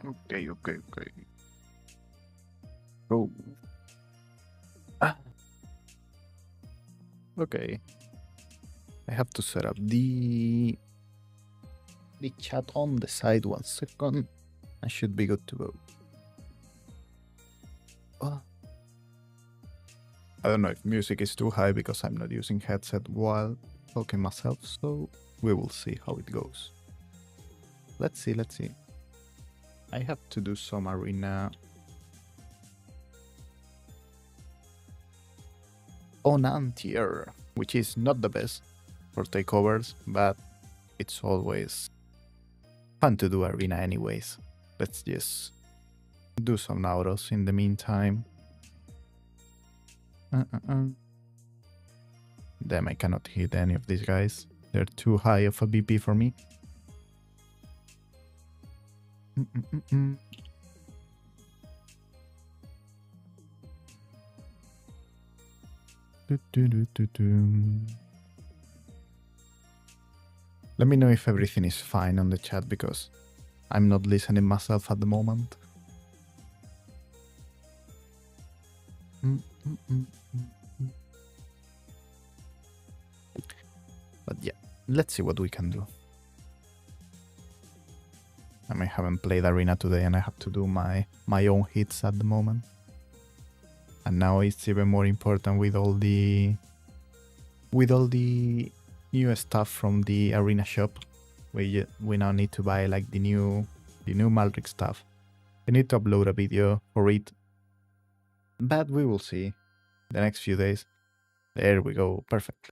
Okay. Oh. Okay. I have to set up the chat on the side 1 second. I should be good to go. I don't know if music is too high because I'm not using headset while talking myself, so we will see how it goes. Let's see. I have to do some arena on anti-air, which is not the best for takeovers, but it's always fun to do arena anyways. Let's just do some autos in the meantime. Damn, I cannot hit any of these guys. They're too high of a BP for me. Let me know if everything is fine on the chat because I'm not listening myself at the moment. But yeah, let's see what we can do. I mean, I haven't played arena today and I have to do my own hits at the moment. And now it's even more important with all the new stuff from the arena shop. We now need to buy like the new Malric stuff. I need to upload a video for it, but we will see the next few days. There we go, perfect.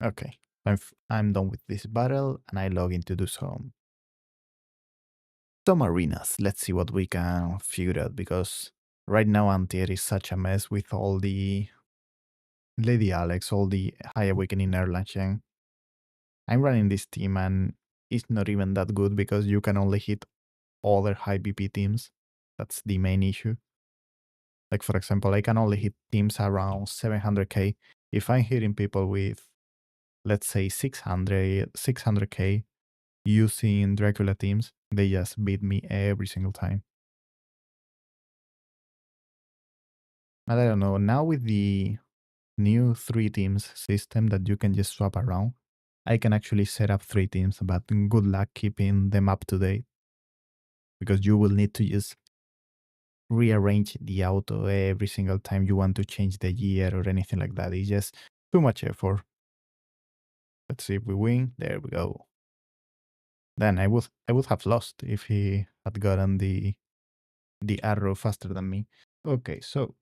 Okay, I'm done with this battle and I log in to do some arenas. Let's see what we can figure out because right now Antier is such a mess with all the Lady Alex, all the High Awakening Erlangen. I'm running this team and it's not even that good because you can only hit other high BP teams. That's the main issue. Like for example, I can only hit teams around 700k. If I'm hitting people with, let's say 600k using Dracula teams, they just beat me every single time. And I don't know, now with the new 3 teams system that you can just swap around, I can actually set up 3 teams, but good luck keeping them up to date. Because you will need to just rearrange the auto every single time you want to change the year or anything like that. It's just too much effort. Let's see if we win. There we go. Then I would have lost if he had gotten the arrow faster than me. Okay, so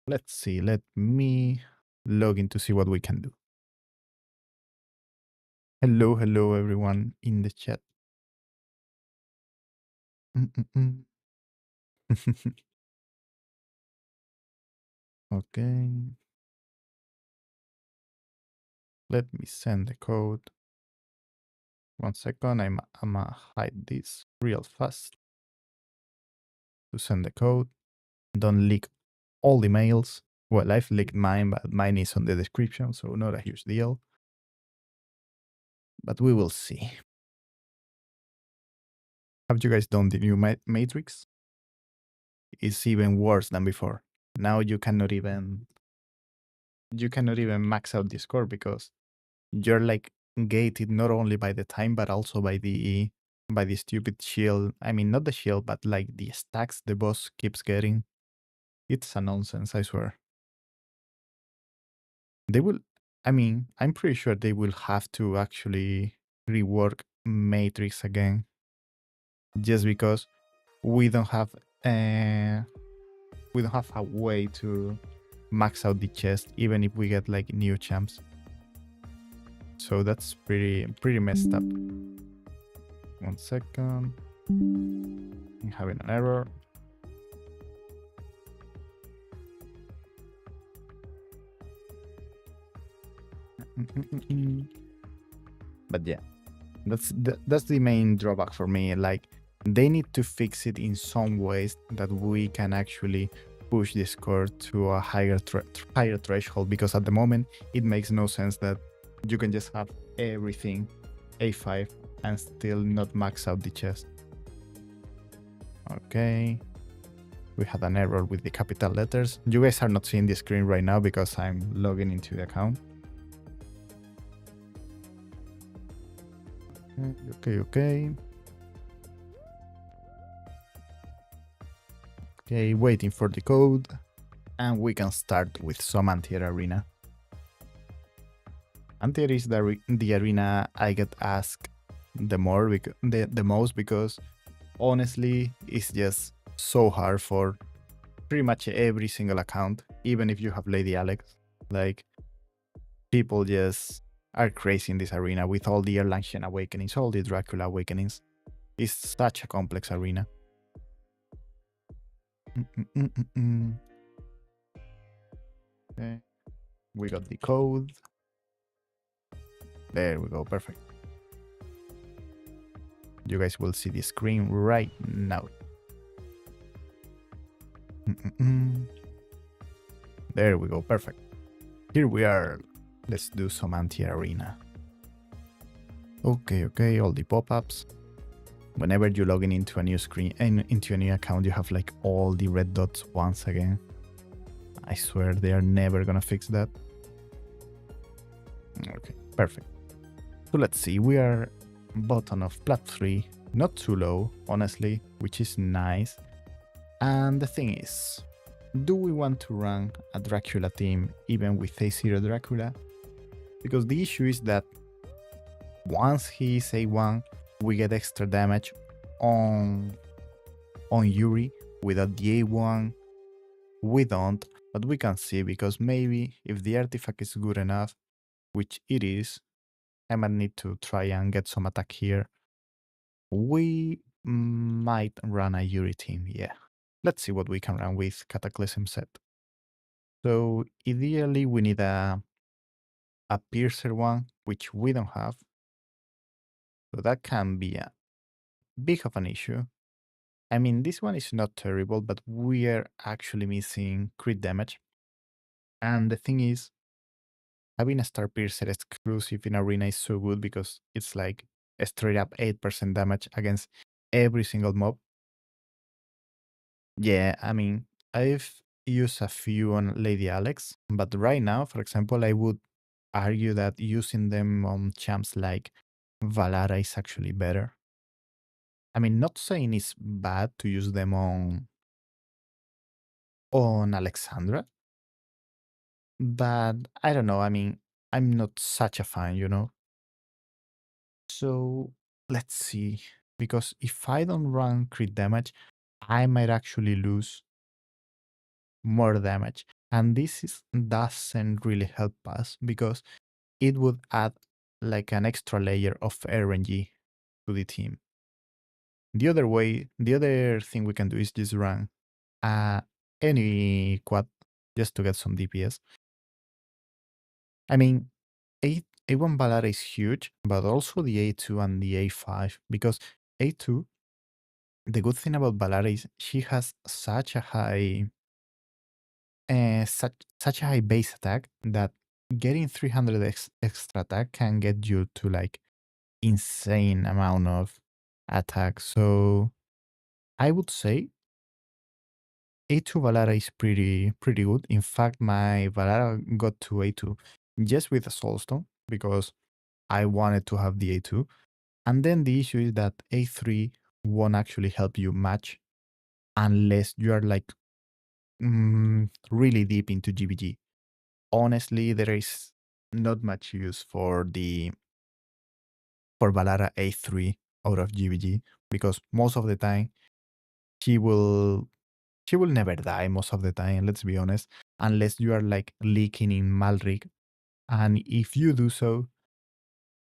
let's see. Let me log in to see what we can do. Hello everyone in the chat. Okay. Let me send the code. 1 second, I'ma hide this real fast to send the code. Don't leak all the mails. Well, I've leaked mine, but mine is on the description, so not a huge deal. But we will see. Have you guys done the new matrix? It's even worse than before. Now you cannot even max out the score because you're like gated not only by the time but also by the stupid shield. I mean, not the shield, but like the stacks the boss keeps getting. It's a nonsense, I swear. They will, I mean, I'm pretty sure they will have to actually rework Matrix again. Just because we don't have a way to max out the chest, even if we get like new champs. So that's pretty messed up. 1 second. I'm having an error. But yeah, that's the main drawback for me. Like, they need to fix it in some ways that we can actually push the score to a higher threshold, because at the moment it makes no sense that you can just have everything A5 and still not max out the chest. Okay. We had an error with the capital letters. You guys are not seeing the screen right now because I'm logging into the account. Okay. Okay, waiting for the code. And we can start with some Antier arena. Antier is the arena I get asked the most because honestly, it's just so hard for pretty much every single account, even if you have Lady Alex. Like, people just are crazy in this arena with all the Erlangen awakenings, all the Dracula awakenings. It's such a complex arena. Okay. We got the code. There we go, perfect. You guys will see the screen right now. There we go, perfect. Here we are. Let's do some anti-arena. Okay, all the pop-ups. Whenever you log in into a new screen and into a new account, you have like all the red dots once again. I swear they are never gonna fix that. Okay, perfect. So let's see, we are bottom of plat 3, not too low, honestly, which is nice. And the thing is, do we want to run a Dracula team even with A0 Dracula? Because the issue is that once he is A1, we get extra damage on Yuri. Without the A1, we don't, but we can see, because maybe if the artifact is good enough, which it is, I might need to try and get some attack here. We might run a Yuri team, yeah. Let's see what we can run with Cataclysm set. So ideally we need a Piercer one, which we don't have. So that can be a big of an issue. I mean, this one is not terrible, but we are actually missing crit damage. And the thing is, having a Star Piercer exclusive in Arena is so good because it's like a straight up 8% damage against every single mob. Yeah, I mean, I've used a few on Lady Alex, but right now, for example, I would argue that using them on champs like Valara is actually better. I mean, not saying it's bad to use them on Alexandra, but I don't know. I mean, I'm not such a fan, you know? So let's see. Because if I don't run crit damage, I might actually lose more damage. And doesn't really help us because it would add like an extra layer of RNG to the team. The other thing we can do is just run any quad just to get some DPS. I mean, A1 Valara is huge, but also the A2 and the A5, because A2, the good thing about Valara is she has such a high such a high base attack that getting 300 extra attack can get you to like insane amount of attack. So I would say A2 Valara is pretty good. In fact, my Valara got to A2 just with a Soulstone because I wanted to have the A2. And then the issue is that A3 won't actually help you match unless you are like really deep into GBG. Honestly, there is not much use for Valara A3 out of GBG because most of the time she will never die most of the time, let's be honest, unless you are like leaking in Malric. And if you do so,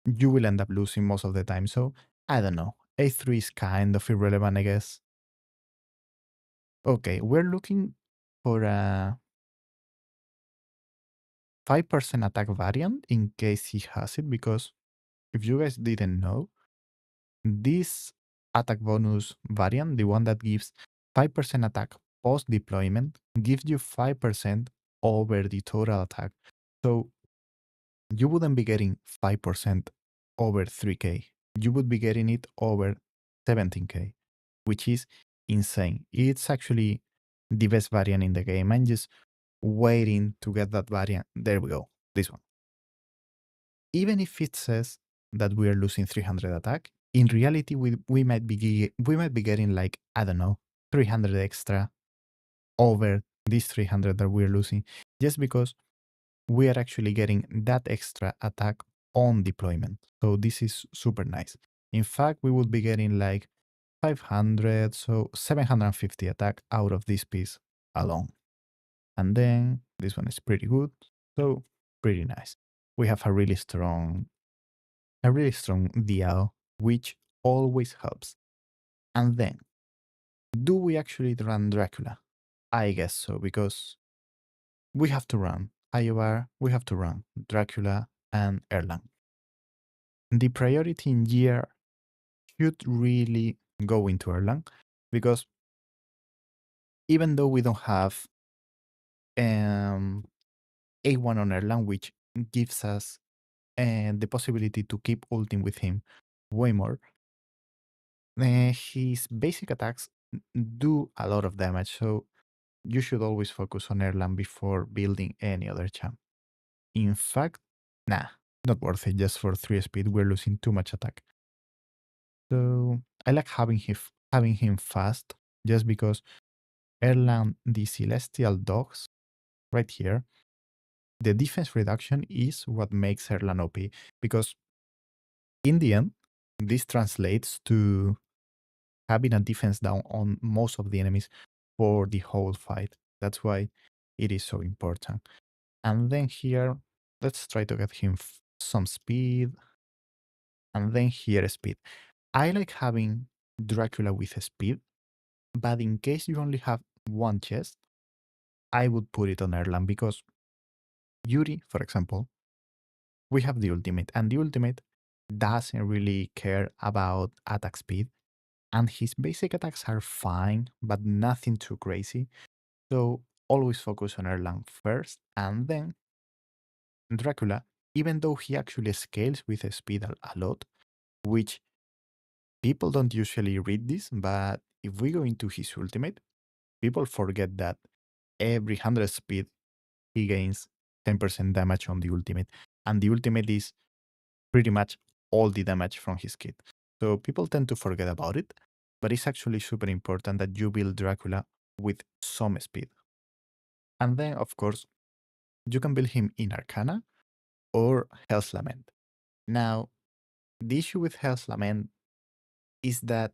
you will end up losing most of the time. So I don't know. A3 is kind of irrelevant, I guess. Okay, we're looking for a 5% attack variant in case he has it, because if you guys didn't know, this attack bonus variant, the one that gives 5% attack post deployment, gives you 5% over the total attack. So you wouldn't be getting 5% over 3k. You would be getting it over 17k, which is insane. It's actually the best variant in the game. I'm just waiting to get that variant. There we go. This one. Even if it says that we are losing 300 attack, in reality we might be getting like, I don't know, 300 extra over these 300 that we're losing, just because we are actually getting that extra attack on deployment. So this is super nice. In fact, we would be getting like 500, so 750 attack out of this piece alone. And then this one is pretty good, so pretty nice. We have a really strong DL, which always helps. And then, do we actually run Dracula? I guess so, because we have to run Iobar, we have to run Dracula and Erlang. The priority in year should really go into Erlang, because even though we don't have A1 on Erlang, which gives us the possibility to keep ulting with him way more, his basic attacks do a lot of damage, so you should always focus on Erlang before building any other champ. In fact, nah, not worth it. Just for 3 speed, we're losing too much attack. So I like having him fast, just because Erlang, the Celestial Dogs, right here, the defense reduction is what makes Erlang OP, because in the end, this translates to having a defense down on most of the enemies for the whole fight. That's why it is so important. And then here, let's try to get him some speed. And then here, speed. I like having Dracula with speed, but in case you only have one chest, I would put it on Erlang, because Yuri, for example, we have the ultimate, and the ultimate doesn't really care about attack speed, and his basic attacks are fine, but nothing too crazy. So always focus on Erlang first, and then Dracula, even though he actually scales with speed a lot, which people don't usually read this, but if we go into his ultimate, people forget that every 100 speed he gains 10% damage on the ultimate, and the ultimate is pretty much all the damage from his kit. So people tend to forget about it, but it's actually super important that you build Dracula with some speed. And then, of course, you can build him in Arcana or Hell's Lament. Now, the issue with Hell's Lament is that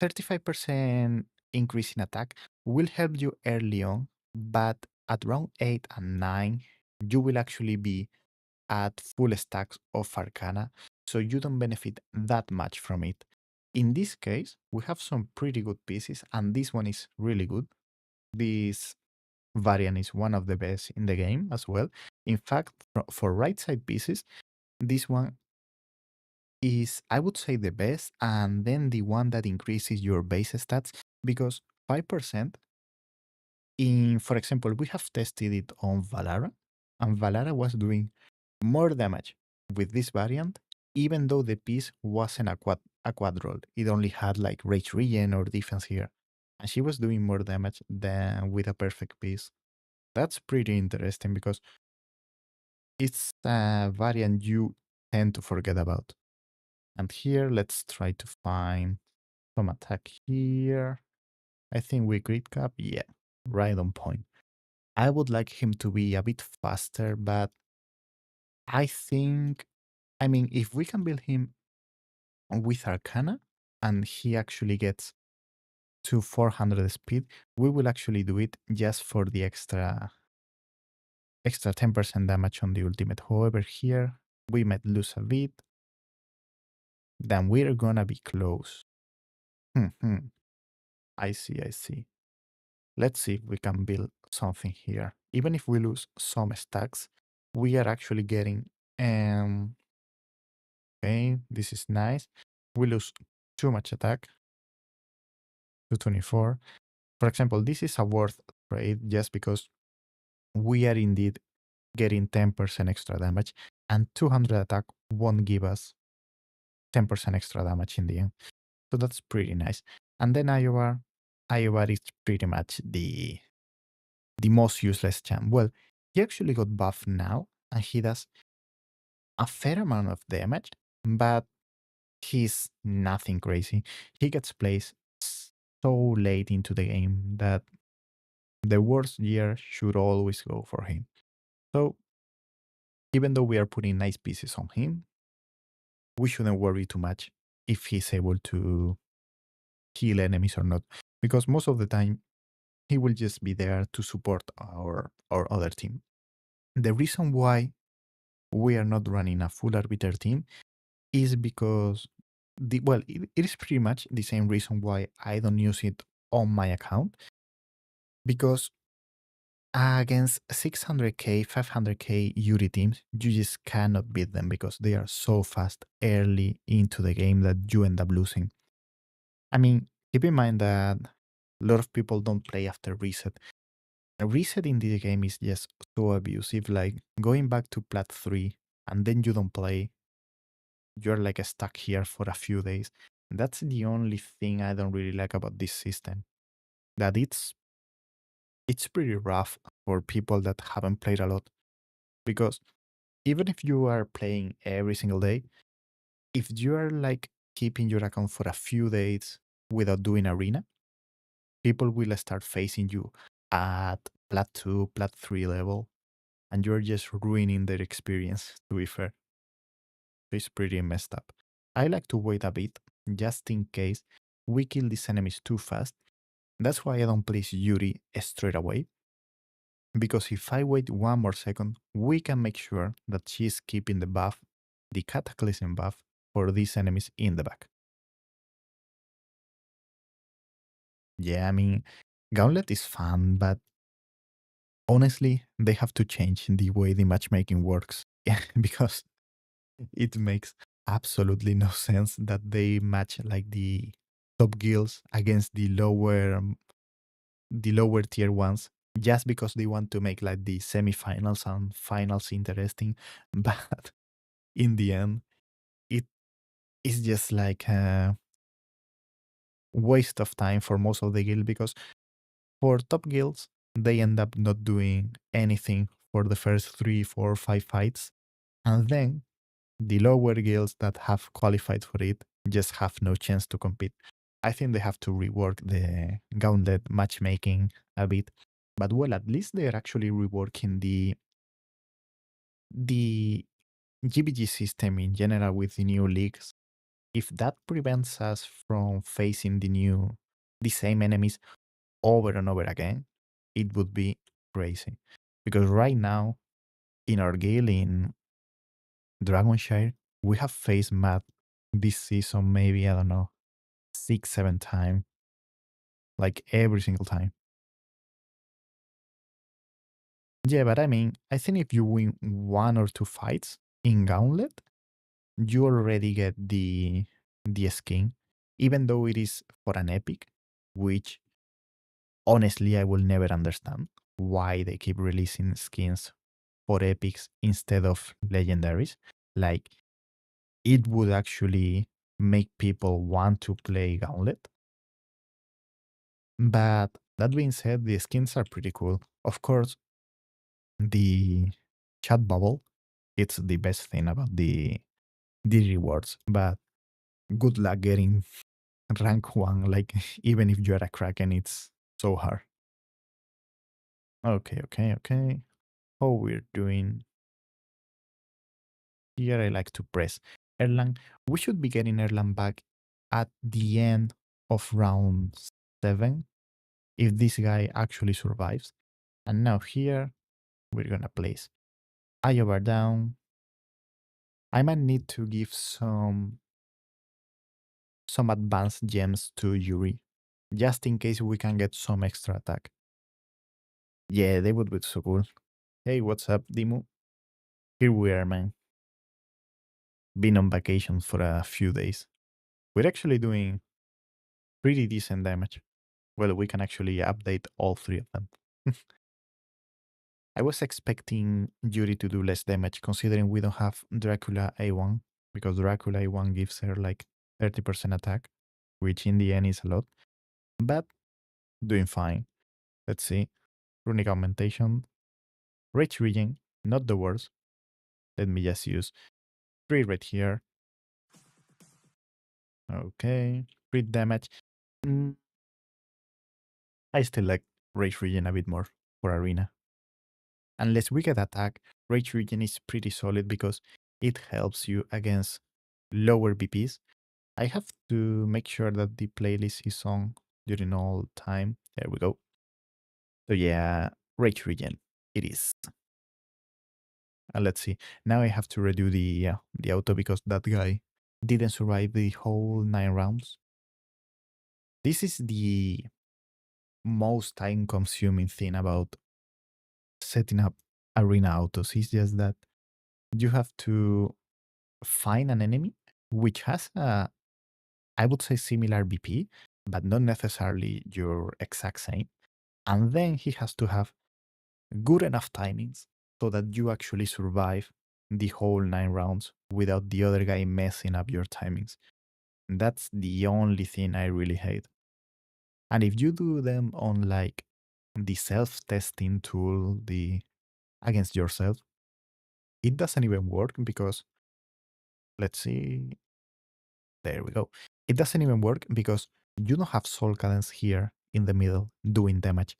35% increase in attack will help you early on, but at round 8 and 9, you will actually be at full stacks of Arcana, so you don't benefit that much from it. In this case, we have some pretty good pieces, and this one is really good. This variant is one of the best in the game as well. In fact, for right side pieces, this one is, I would say, the best, and then the one that increases your base stats, because 5% for example, we have tested it on Valara, and Valara was doing more damage with this variant, even though the piece wasn't a quad roll. It only had like rage regen or defense here, and she was doing more damage than with a perfect piece. That's pretty interesting, because it's a variant you tend to forget about. And here, let's try to find some attack here. I think we grid cap, yeah, right on point. I would like him to be a bit faster, but I think, I mean, if we can build him with Arcana and he actually gets to 400 speed, we will actually do it just for the extra 10% damage on the ultimate. However, here we might lose a bit. Then we're gonna be close. I see, I see. Let's see if we can build something here. Even if we lose some stacks, we are actually getting okay, this is nice. We lose too much attack. 224. For example, this is a worth trade just because we are indeed getting 10% extra damage, and 200 attack won't give us 10% extra damage in the end. So that's pretty nice. And then Iowa is pretty much the most useless champ. Well, he actually got buffed now, and he does a fair amount of damage, but he's nothing crazy. He gets placed so late into the game that the worst year should always go for him. So even though we are putting nice pieces on him, we shouldn't worry too much if he's able to kill enemies or not, because most of the time he will just be there to support our other team. The reason why we are not running a full arbiter team is because it is pretty much the same reason why I don't use it on my account, because against 600k, 500k Yuri teams, you just cannot beat them because they are so fast early into the game that you end up losing. I mean, keep in mind that a lot of people don't play after reset. A reset in this game is just so abusive, like going back to plat 3 and then you don't play, you're like stuck here for a few days. That's the only thing I don't really like about this system. That it's pretty rough for people that haven't played a lot. Because even if you are playing every single day, if you are like keeping your account for a few days without doing arena, people will start facing you at plat 2, plat 3 level, and you're just ruining their experience, to be fair. It's pretty messed up. I like to wait a bit, just in case we kill these enemies too fast. That's why I don't place Yuri straight away, because if I wait one more second, we can make sure that she's keeping the buff, the Cataclysm buff, for these enemies in the back. Yeah, I mean, Gauntlet is fun, but honestly, they have to change the way the matchmaking works. Because it makes absolutely no sense that they match like the top guilds against the lower tier ones just because they want to make like the semifinals and finals interesting. But in the end, it is just like a waste of time for most of the guild, because for top guilds, they end up not doing anything for the first 3, 4, 5 fights. And then the lower guilds that have qualified for it just have no chance to compete. I think they have to rework the Gauntlet matchmaking a bit. But well, at least they're actually reworking the GBG system in general with the new leagues. If that prevents us from facing the same enemies over and over again, it would be crazy. Because right now, in our guild in Dragonshire, we have faced Matt this season, maybe, I don't know, 6, 7 times, like every single time. Yeah, but I mean, I think if you win 1 or 2 fights in Gauntlet, you already get the skin, even though it is for an epic, which honestly I will never understand why they keep releasing skins for epics instead of legendaries. Like, it would actually make people want to play Gauntlet. But that being said, the skins are pretty cool. Of course, the chat bubble, it's the best thing about the rewards. But good luck getting rank 1. Like, even if you're a Kraken, it's so hard. Okay. How we're doing here, I like to press Erlang. We should be getting Erlang back at the end of round 7 if this guy actually survives. And now here, we're gonna place Iowa down. I might need to give some advanced gems to Yuri, just in case we can get some extra attack. Yeah, they would be so cool. Hey, what's up, Dimu? Here we are, man. Been on vacation for a few days. We're actually doing pretty decent damage. Well, we can actually update all 3 of them. I was expecting Yuri to do less damage, considering we don't have Dracula A1, because Dracula A1 gives her like 30% attack, which in the end is a lot. but doing fine. Let's see. Runic augmentation. Rage regen, not the worst. Let me just use 3 right here. Okay. Crit damage. Mm, I still like Rage regen a bit more for Arena. Unless we get attack, Rage regen is pretty solid because it helps you against lower BPs. I have to make sure that the playlist is on during all time. There we go. So yeah, Rage regen. It is. Let's see. Now I have to redo the auto because that guy didn't survive the whole 9 rounds. This is the most time-consuming thing about setting up arena autos. It's just that you have to find an enemy which has a, I would say, similar BP, but not necessarily your exact same. And then he has to have good enough timings so that you actually survive the whole 9 rounds without the other guy messing up your timings. That's the only thing I really hate. And if you do them on like the self-testing tool, the against yourself, it doesn't even work because, let's see, there we go. It doesn't even work because you don't have soul cadence here in the middle doing damage.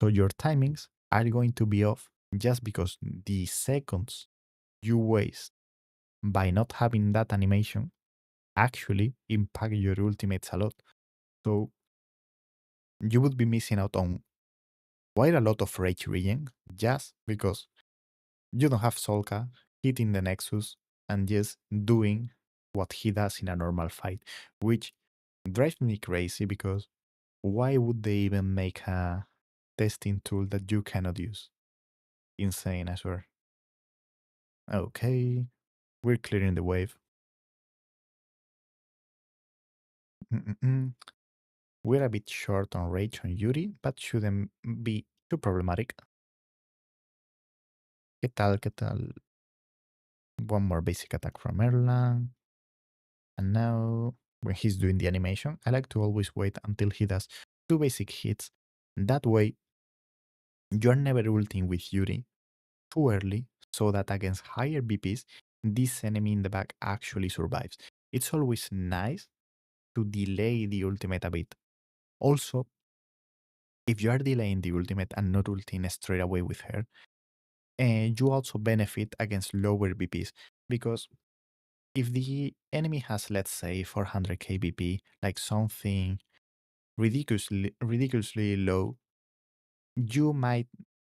So your timings are going to be off just because the seconds you waste by not having that animation actually impact your ultimates a lot. So you would be missing out on quite a lot of rage regen just because you don't have Solka hitting the Nexus and just doing what he does in a normal fight, which drives me crazy because why would they even make a testing tool that you cannot use? Insane, I swear. Okay, we're clearing the wave. Mm-mm-mm. We're a bit short on rage on Yuri, but shouldn't be too problematic. ¿Qué tal? ¿Qué tal? One more basic attack from Erlang. And now, when he's doing the animation, I like to always wait until he does 2 basic hits. That way, you're never ulting with Yuri too early so that against higher BPs, this enemy in the back actually survives. It's always nice to delay the ultimate a bit. Also, if you are delaying the ultimate and not ulting straight away with her, you also benefit against lower BPs because if the enemy has, let's say, 400k BP, like something ridiculously low, you might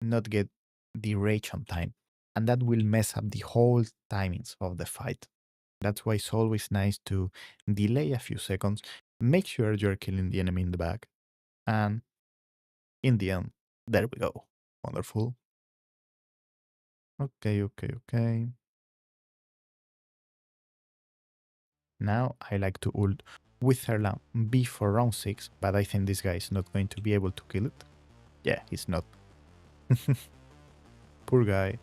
not get the rage on time, and that will mess up the whole timings of the fight. That's why it's always nice to delay a few seconds, make sure you're killing the enemy in the back, and in the end, there we go. Wonderful. Okay. Now I like to ult with Erlang before round 6, but I think this guy is not going to be able to kill it. Yeah, he's not. Poor guy.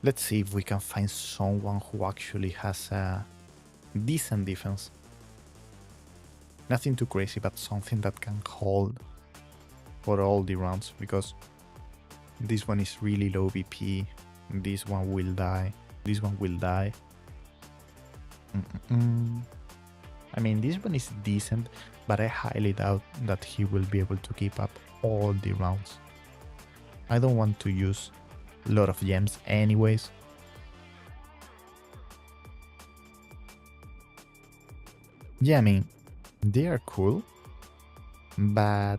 Let's see if we can find someone who actually has a decent defense. Nothing too crazy, but something that can hold for all the rounds, because this one is really low BP. This one will die. This one will die. I mean, this one is decent, but I highly doubt that he will be able to keep up all the rounds. I don't want to use a lot of gems anyways. Yeah, I mean, they are cool, but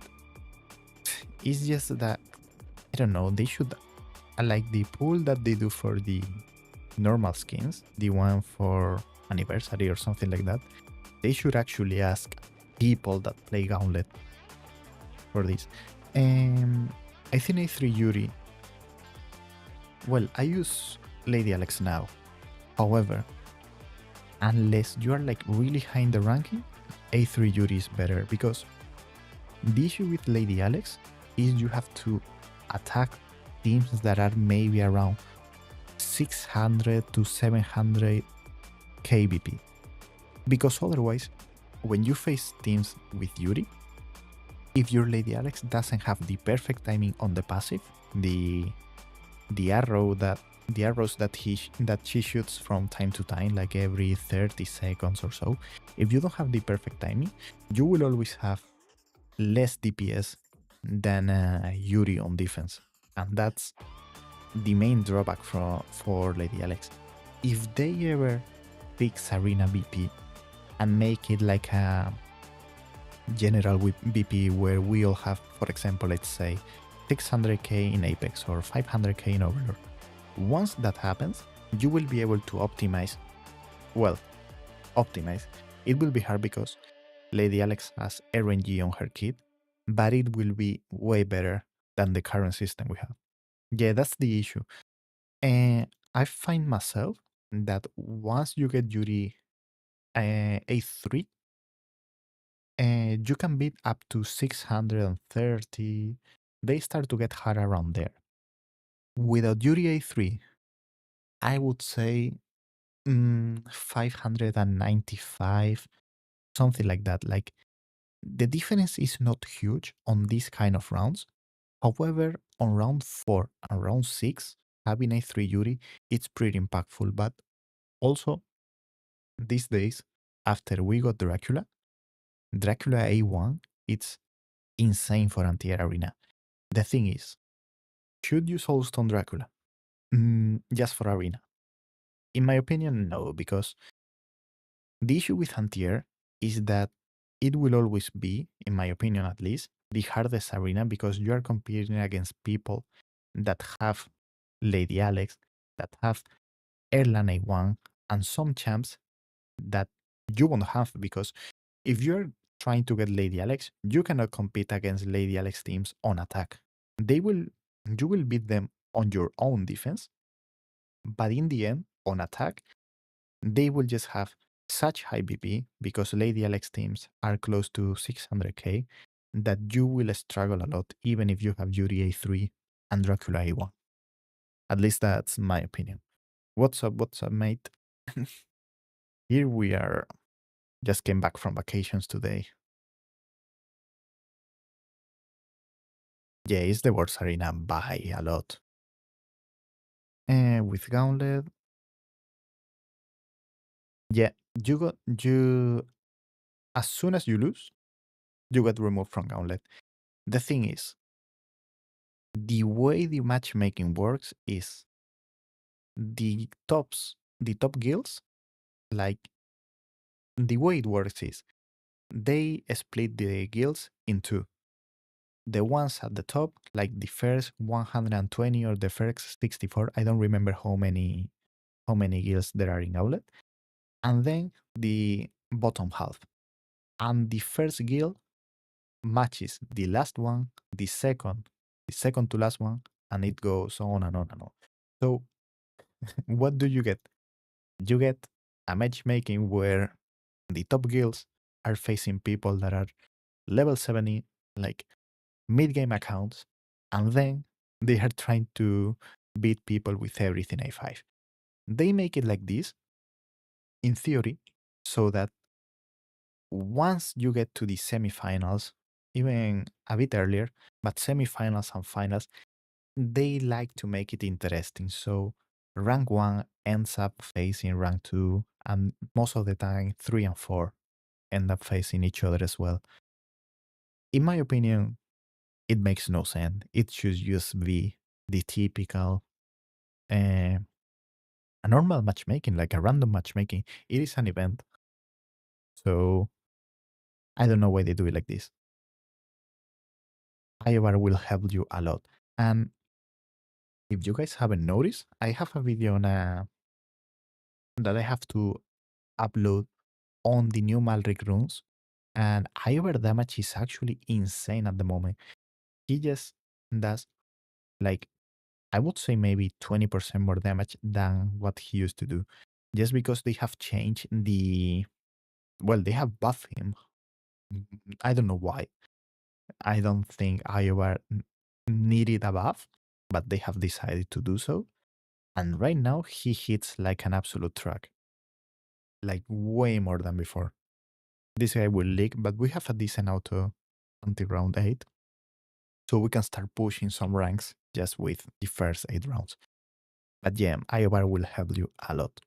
it's just that, I don't know, they should, like the pool that they do for the normal skins, the one for anniversary or something like that, they should actually ask people that play Gauntlet for this. I think A3 Yuri, well, I use Lady Alex now. However, unless you are like really high in the ranking, A3 Yuri is better, because the issue with Lady Alex is you have to attack teams that are maybe around 600 to 700 KBP, because otherwise, when you face teams with Yuri, if your Lady Alex doesn't have the perfect timing on the passive, the the arrow that the arrows that she shoots from time to time, like every 30 seconds or so, if you don't have the perfect timing, you will always have less DPS than Yuri on defense, and that's the main drawback for Lady Alex. If they ever fix Arena BP and make it like a general BP where we all have, for example, let's say 600k in Apex or 500k in Overlord. Once that happens, you will be able to optimize. Well, optimize. It will be hard because Lady Alex has RNG on her kit, but it will be way better than the current system we have. Yeah, that's the issue. And I find myself that once you get Yuri A3, you can beat up to 630. They start to get hard around there. Without Yuri A3, I would say 595, something like that. Like the difference is not huge on these kind of rounds. However, on round 4 and round 6, having A3 Yuri, it's pretty impactful. But also, these days, after we got Dracula A1, it's insane for anti-air arena. The thing is, should you Soulstone Dracula? Just for arena? In my opinion, no, because the issue with anti-air is that it will always be, in my opinion at least, the hardest arena because you are competing against people that have Lady Alex, that have Erlan A1, and some champs that you won't have because if you're trying to get Lady Alex, you cannot compete against Lady Alex teams on attack. You will beat them on your own defense, but in the end, on attack, they will just have such high BP because Lady Alex teams are close to 600k that you will struggle a lot even if you have Yuri A3 and Dracula A1. At least that's my opinion. What's up, mate? Here we are. Just came back from vacations today. Yeah, it's the worst arena by a lot. And with Gauntlet, yeah, you as soon as you lose, you get removed from Gauntlet. The thing is, the way the matchmaking works is the top guilds, like the way it works is they split the guilds in two. The ones at the top, like the first 120 or the first 64, I don't remember how many guilds there are in Gauntlet, and then the bottom half. And the first guild matches the last one, the second to last one, and it goes on and on and on. So what do you get? You get a matchmaking where the top guilds are facing people that are level 70, like mid-game accounts, and then they are trying to beat people with everything A5. They make it like this, in theory, so that once you get to the semifinals, even a bit earlier, but semifinals and finals, they like to make it interesting. So rank 1 ends up facing rank 2, and most of the time 3 and 4 end up facing each other as well. In my opinion, it makes no sense. It should just be the typical, a normal matchmaking, like a random matchmaking. It is an event. So I don't know why they do it like this. IOR will help you a lot. And if you guys haven't noticed, I have a video on that I have to upload on the new Malric runes. And IOR damage is actually insane at the moment. He just does like, I would say maybe 20% more damage than what he used to do. Just because they have changed well, they have buffed him. I don't know why. I don't think IOR needed a buff, but they have decided to do so. And right now, he hits like an absolute truck. Like way more than before. This guy will leak, but we have a decent auto until round 8. So we can start pushing some ranks just with the first 8 rounds. But yeah, Iobar will help you a lot.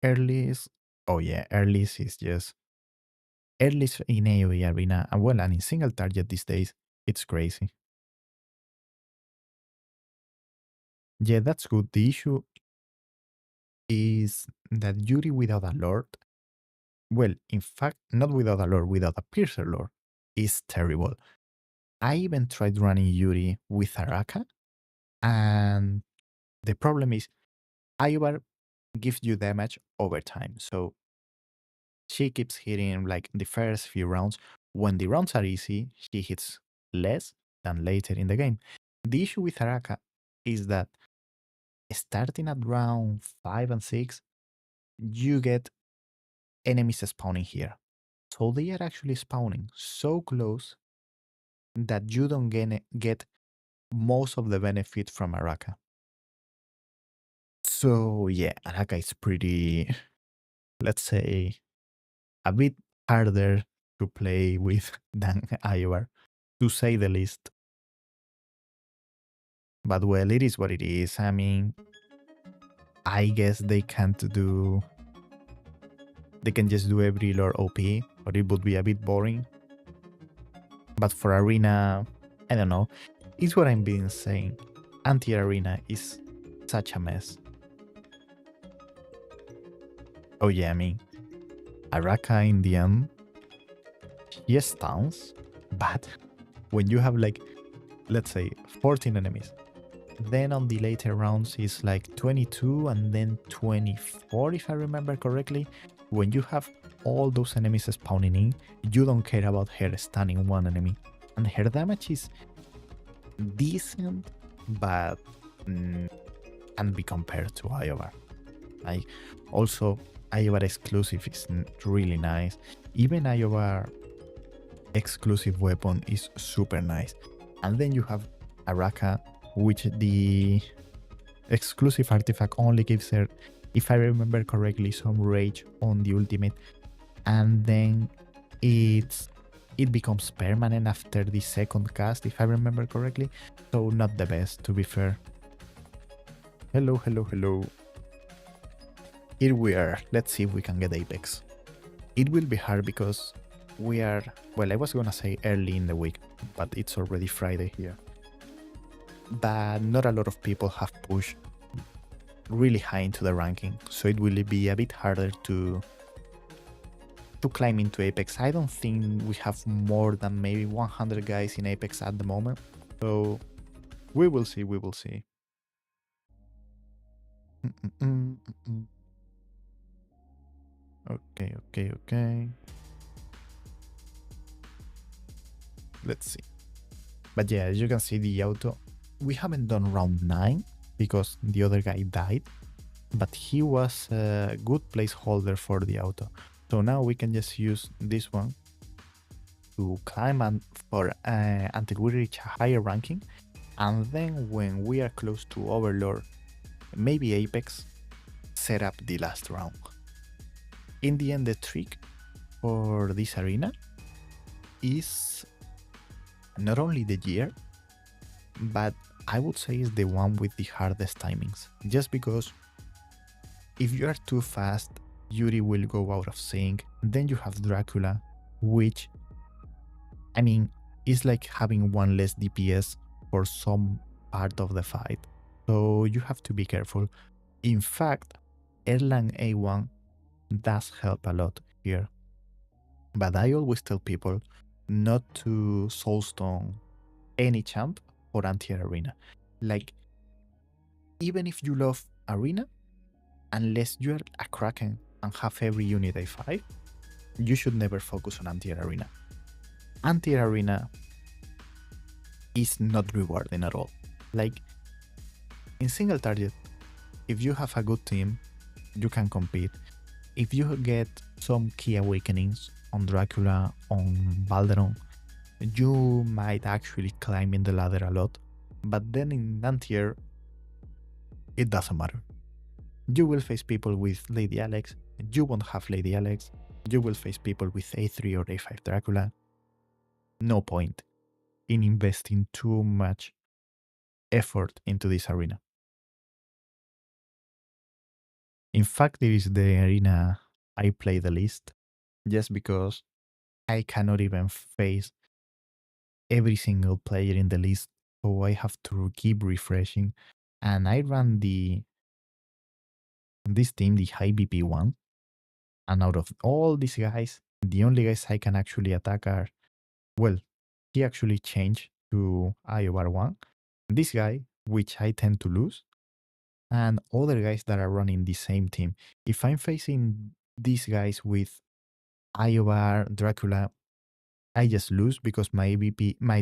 Earlies, oh yeah, earlies is just earlies in AoE arena, and well, and in single target these days, it's crazy. Yeah, that's good. The issue is that Yuri without a Lord, well, in fact, not without a Lord, without a Piercer Lord, is terrible. I even tried running Yuri with Araka, and the problem is Iobar gives you damage over time. So she keeps hitting like the first few rounds. When the rounds are easy, she hits less than later in the game. The issue with Araka is that starting at round 5 and 6, you get enemies spawning here. So they are actually spawning so close that you don't get most of the benefit from Araka. So yeah, Araka is pretty, let's say, a bit harder to play with than Iobar, to say the least. But well, it is what it is. I mean, I guess they can't do. They can just do every lore OP, or it would be a bit boring. But for Arena, I don't know. It's what I've been saying. Anti-Arena is such a mess. Oh yeah, I mean, Araka in the end, yes, stuns, but when you have like, let's say, 14 enemies, then on the later rounds it's like 22 and then 24 if I remember correctly. When you have all those enemies spawning in, you don't care about her stunning one enemy. And her damage is decent, but can't be compared to Iobar. Like, also, Iobar exclusive is really nice. Even Iobar exclusive weapon is super nice. And then you have Araka, which the exclusive artifact only gives her, if I remember correctly, some rage on the ultimate, and then it becomes permanent after the second cast, if I remember correctly. So not the best, to be fair. Hello, hello, hello. Here we are. Let's see if we can get Apex. It will be hard because we are, well, I was gonna say early in the week, but it's already Friday here. But not a lot of people have pushed really high into the ranking, so it will be a bit harder to climb into Apex. I don't think we have more than maybe 100 guys in Apex at the moment, so we will see, we will see. Okay, okay, okay. Let's see. But yeah, as you can see, the auto, we haven't done round 9 because the other guy died, but he was a good placeholder for the auto. So now we can just use this one to climb until we reach a higher ranking, and then when we are close to Overlord, maybe Apex, set up the last round. In the end, the trick for this arena is not only the gear, but I would say is the one with the hardest timings. Just because if you are too fast, Yuri will go out of sync. Then you have Dracula, which, I mean, is like having one less DPS for some part of the fight. So you have to be careful. In fact, Erlang A1 does help a lot here. But I always tell people not to soulstone any champ or anti-arena. Like, even if you love arena, unless you're a Kraken and have every unit A5, you should never focus on anti-arena. Anti-arena is not rewarding at all. Like, in single target, if you have a good team, you can compete. If you get some key awakenings on Dracula, on Balderon, you might actually climb in the ladder a lot. But then in anti-air, it doesn't matter. You will face people with Lady Alex. You won't have Lady Alex. You will face people with A3 or A5 Dracula. No point in investing too much effort into this arena. In fact, it is the arena I play the least, just because I cannot even face every single player in the list, so I have to keep refreshing. And I run this team, the high BP one, and out of all these guys, the only guys I can actually attack are, well, he actually changed to IOR one. This guy, which I tend to lose, and other guys that are running the same team. If I'm facing these guys with IOR Dracula, I just lose because my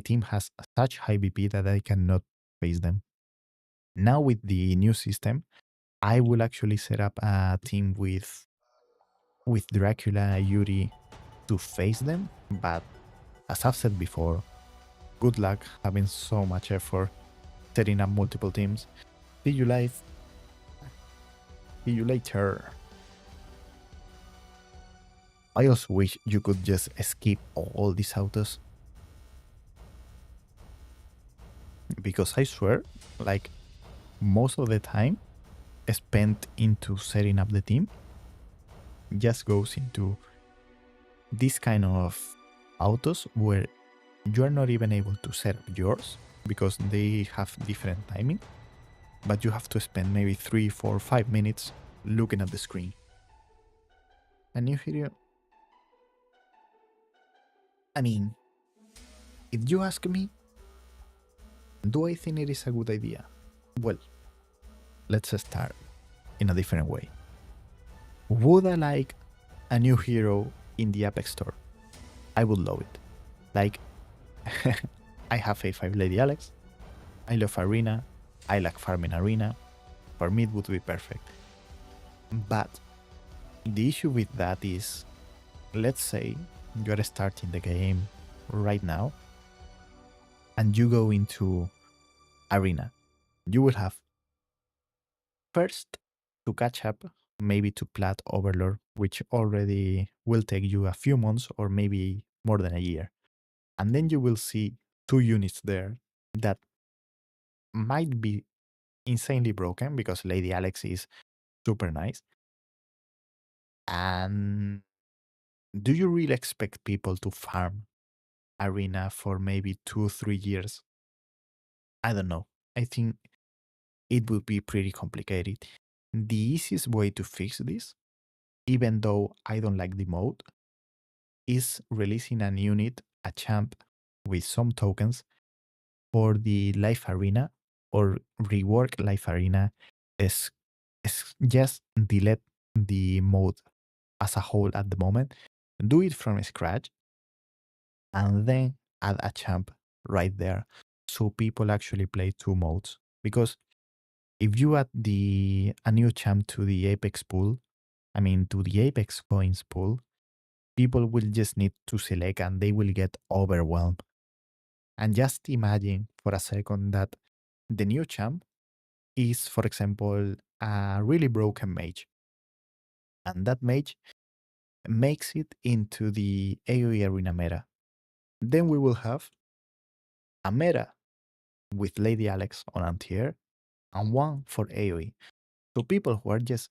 team has such high BP that I cannot face them. Now with the new system, I will actually set up a team with Dracula Yuri to face them. But as I've said before, good luck having so much effort setting up multiple teams. See you live. See you later. I also wish you could just skip all these autos. Because I swear, like, most of the time spent into setting up the team just goes into this kind of autos where you are not even able to set up yours because they have different timing, but you have to spend maybe 3, 4, 5 minutes looking at the screen. A new video. I mean, if you ask me, do I think it is a good idea? Well, let's start in a different way. Would I like a new hero in the Apex Store? I would love it. Like, I have A5 Lady Alex. I love Arena. I like farming Arena. For me, it would be perfect. But the issue with that is, let's say you're starting the game right now and you go into Arena. You will have first to catch up, maybe to Plat Overlord, which already will take you a few months or maybe more than a year. And then you will see 2 units there that might be insanely broken because Lady Alex is super nice. And do you really expect people to farm Arena for maybe 2-3 years? I don't know. I think it would be pretty complicated. The easiest way to fix this, even though I don't like the mode, is releasing an unit, a champ with some tokens for the live arena or rework live arena. Is just delete the mode as a whole at the moment, do it from scratch, and then add a champ right there so people actually play 2 modes. Because if you add a new champ to the Apex pool, I mean to the Apex points pool, people will just need to select and they will get overwhelmed. And just imagine for a second that the new champ is, for example, a really broken mage. And that mage makes it into the AoE arena meta. Then we will have a meta with Lady Alex on anti-air and one for AoE. So people who are just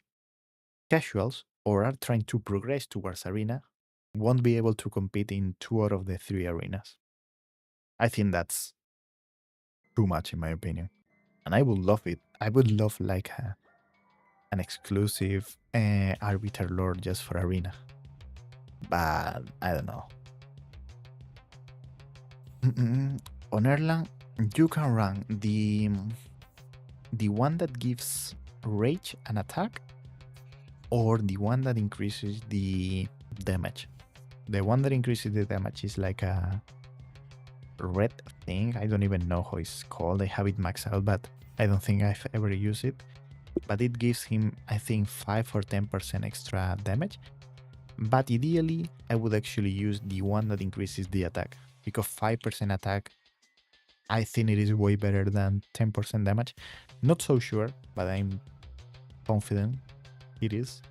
casuals or are trying to progress towards arena won't be able to compete in 2 out of the 3 arenas. I think that's too much in my opinion. And I would love it. I would love like an exclusive Arbiter Lord just for arena. But I don't know. On Erlang, you can run the one that gives rage and attack, or the one that increases the damage. The one that increases the damage is like a red thing. I don't even know how it's called. I have it maxed out, but I don't think I've ever used it. But it gives him, I think, 5 or 10% extra damage. But ideally, I would actually use the one that increases the attack, because 5% attack, I think it is way better than 10% damage. Not so sure, but I'm confident it is.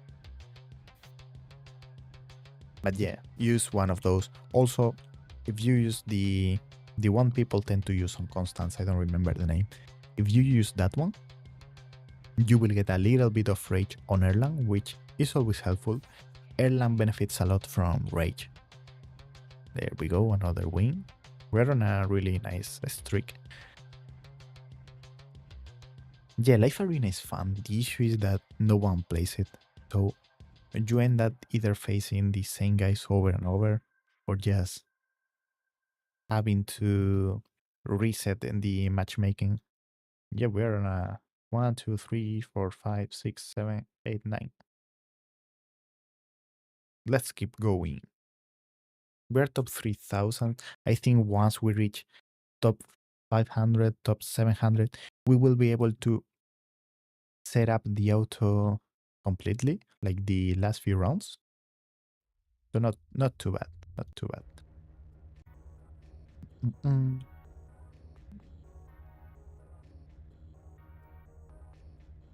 But yeah, use one of those. Also, if you use the one people tend to use on Constance, I don't remember the name. If you use that one, you will get a little bit of rage on Erlang, which is always helpful. Erlang benefits a lot from rage. There we go, another win. We're on a really nice streak. Yeah, Life Arena is fun. The issue is that no one plays it. So you end up either facing the same guys over and over, or just having to reset in the matchmaking. Yeah, we're on a 1, 2, 3, 4, 5, 6, 7, 8, 9. Let's keep going. We're top 3000. I think once we reach top 500, top 700, we will be able to set up the auto completely, like the last few rounds. So not too bad, not too bad.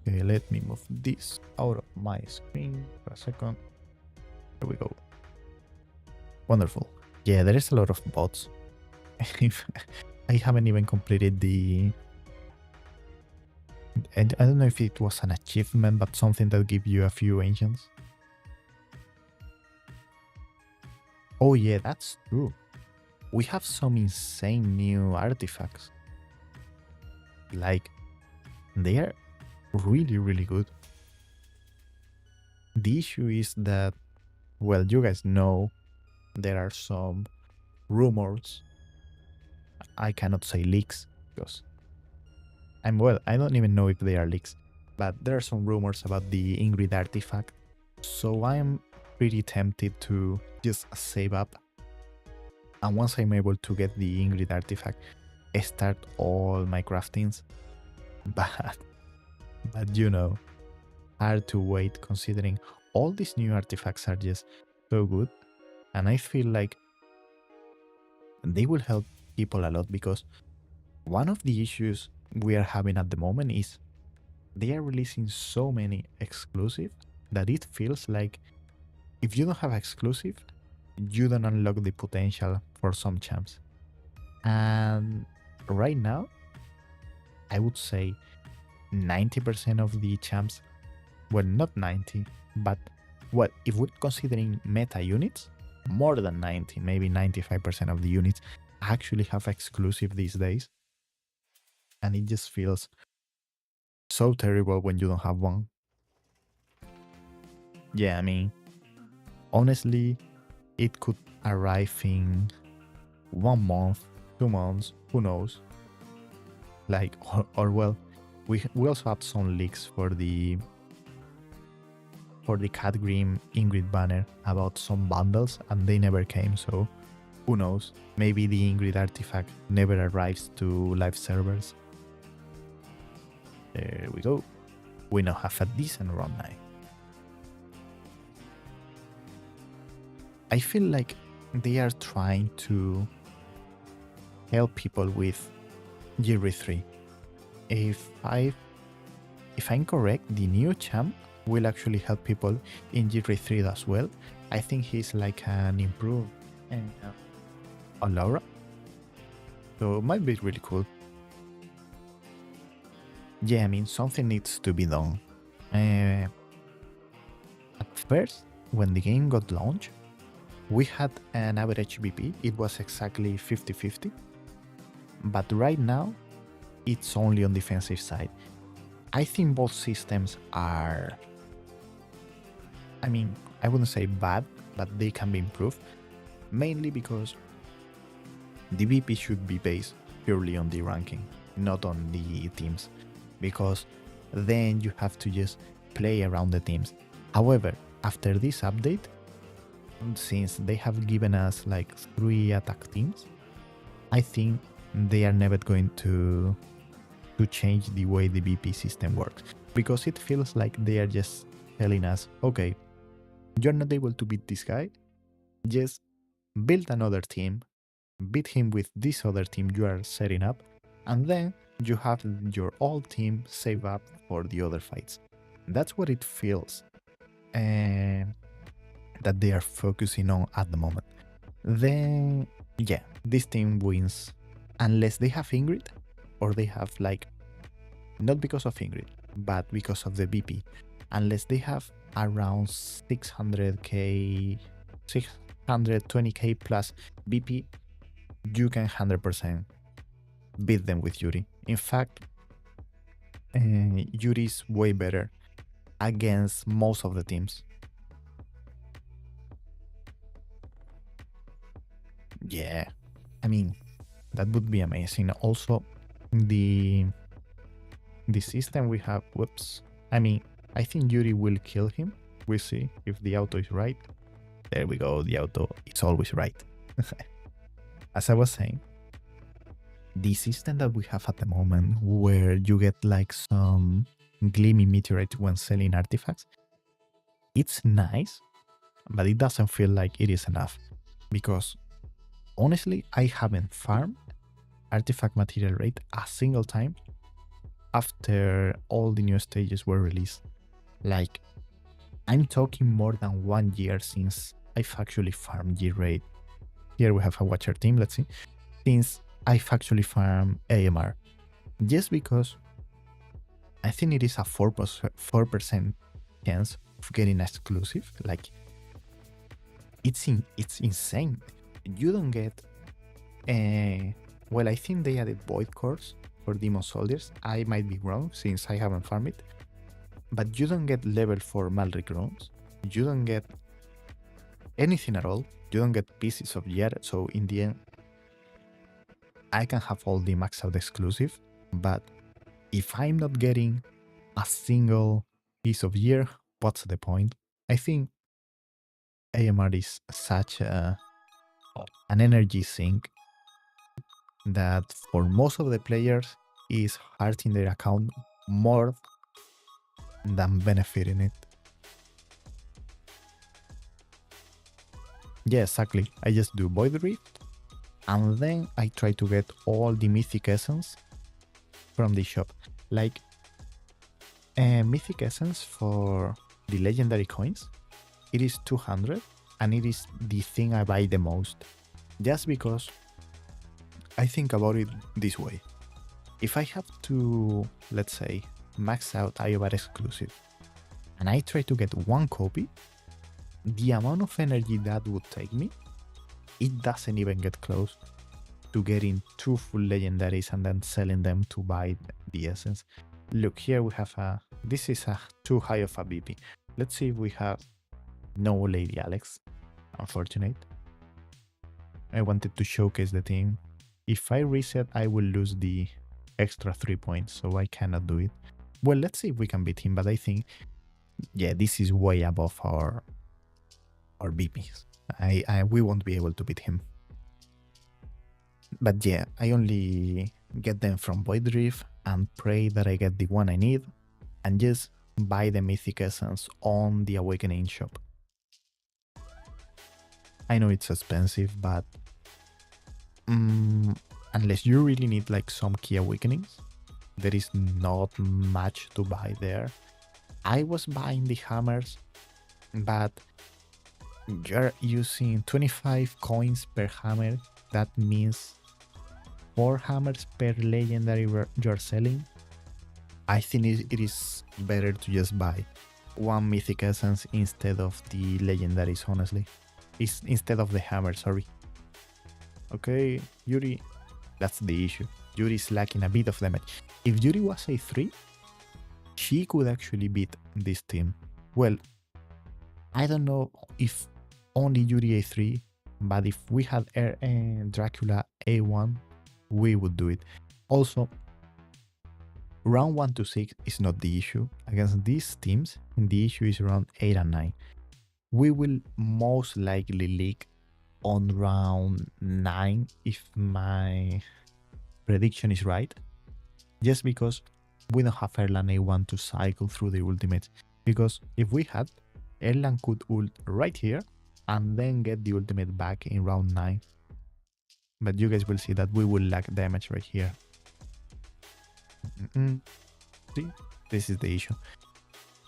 Okay, let me move this out of my screen for a second. There we go. Wonderful. Yeah, there is a lot of bots. I haven't even completed the... And I don't know if it was an achievement, but something that gives you a few ancients. Oh yeah, that's true. We have some insane new artifacts. Like, they are really, really good. The issue is that, well, you guys know there are some rumors. I cannot say leaks because I don't even know if they are leaks, but there are some rumors about the Ingrid artifact. So I am pretty tempted to just save up. And once I'm able to get the Ingrid artifact, start all my craftings. But you know, hard to wait considering all these new artifacts are just so good. And I feel like they will help people a lot because one of the issues we are having at the moment is they are releasing so many exclusive that it feels like if you don't have exclusive, you don't unlock the potential for some champs. And right now, I would say 90% of the champs, well, not 90, but well, if we're considering meta units, more than 90, maybe 95% of the units actually have exclusive these days. And it just feels so terrible when you don't have one. Yeah, I mean, honestly, it could arrive in 1 month, 2 months, who knows? Like, or well, we also have some leaks for the Cat Grim Ingrid banner about some bundles, and they never came. So who knows? Maybe the Ingrid artifact never arrives to live servers. There we go. We now have a decent run now. I feel like they are trying to help people with GR3. If I'm correct, the new champ will actually help people in GR3 as well. I think he's like an improved Alara. So it might be really cool. Yeah, I mean, something needs to be done. At first, when the game got launched, we had an average VP. It was exactly 50-50. But right now, it's only on defensive side. I think both systems are... I mean, I wouldn't say bad, but they can be improved. Mainly because the VP should be based purely on the ranking, not on the teams. Because then you have to just play around the teams. However, after this update, since they have given us like 3 attack teams, I think they are never going to change the way the VP system works. Because it feels like they are just telling us, okay, you're not able to beat this guy, just build another team, beat him with this other team you are setting up, and then you have your old team save up for the other fights. That's what it feels that they are focusing on at the moment. Then, yeah, this team wins unless they have Ingrid or they have like, not because of Ingrid, but because of the BP. Unless they have around 600k, 620k plus BP, you can 100% beat them with Yuri. In fact, Yuri is way better against most of the teams. Yeah, I mean, that would be amazing. Also, the system we have, whoops. I mean, I think Yuri will kill him. We'll see if the auto is right. There we go, the auto is always right. As I was saying, the system that we have at the moment where you get like some gleaming meteorite when selling artifacts, it's nice, but it doesn't feel like it is enough. Because honestly, I haven't farmed artifact material rate a single time after all the new stages were released. Like, I'm talking more than 1 year since I've actually farmed G rate. Here we have a watcher team, let's see. Since I've actually farmed AMR. Just because I think it is a 4% chance of getting exclusive. Like, it's insane. You don't get well, I think they added void cores for demon soldiers. I might be wrong since I haven't farmed it. But you don't get level 4 Malric runes. You don't get anything at all. You don't get pieces of gear. So in the end, I can have all the max out exclusive. But if I'm not getting a single piece of gear, what's the point? I think AMR is such an energy sink that for most of the players is hurting their account more than benefiting it. Yeah, exactly. I just do Void Rift and then I try to get all the Mythic Essence from the shop. Like Mythic Essence for the Legendary coins, it is 200 and it is the thing I buy the most. Just because I think about it this way. If I have to, let's say, max out IOBAR exclusive and I try to get one copy, the amount of energy that would take me, it doesn't even get close to getting 2 full legendaries and then selling them to buy the essence. Look, here we have this is too high of a BP. Let's see if we have no Lady Alex. Unfortunate. I wanted to showcase the team. If I reset, I will lose the extra 3 points, so I cannot do it. Well, let's see if we can beat him, but I think, yeah, this is way above our BPs. We won't be able to beat him. But yeah, I only get them from Void Rift and pray that I get the one I need and just buy the Mythic Essence on the Awakening shop. I know it's expensive, but unless you really need like some key awakenings, there is not much to buy there. I was buying the hammers, but you're using 25 coins per hammer. That means 4 hammers per legendary you're selling. I think it is better to just buy one Mythic Essence instead of the legendaries, honestly. Instead of the hammer, sorry. Okay, Yuri, that's the issue. Yuri is lacking a bit of damage. If Yuri was a 3, she could actually beat this team. Well, I don't know if only Yuri A3, but if we had Dracula A1, we would do it. Also, round 1 to 6 is not the issue. Against these teams, the issue is around 8 and 9. We will most likely leak on round 9 if my prediction is right. Just because we don't have Erlan A1 to cycle through the ultimates. Because if we had, Erlan could ult right here and then get the ultimate back in round 9. But you guys will see that we will lack damage right here. See, this is the issue.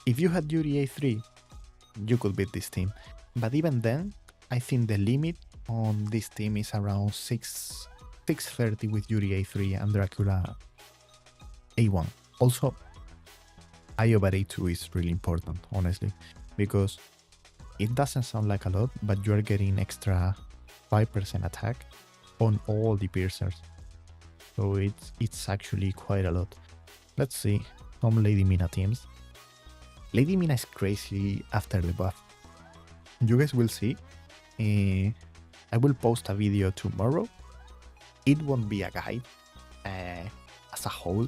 If you had Yuri A3, you could beat this team. But even then, I think the limit on this team is around 630 with Yuri A3 and Dracula A1. Also, I over A2 is really important, honestly, because it doesn't sound like a lot, but you're getting extra 5% attack on all the piercers. So it's actually quite a lot. Let's see some Lady Mina teams. Lady Mina is crazy after the buff. You guys will see. I will post a video tomorrow. It won't be a guide as a whole,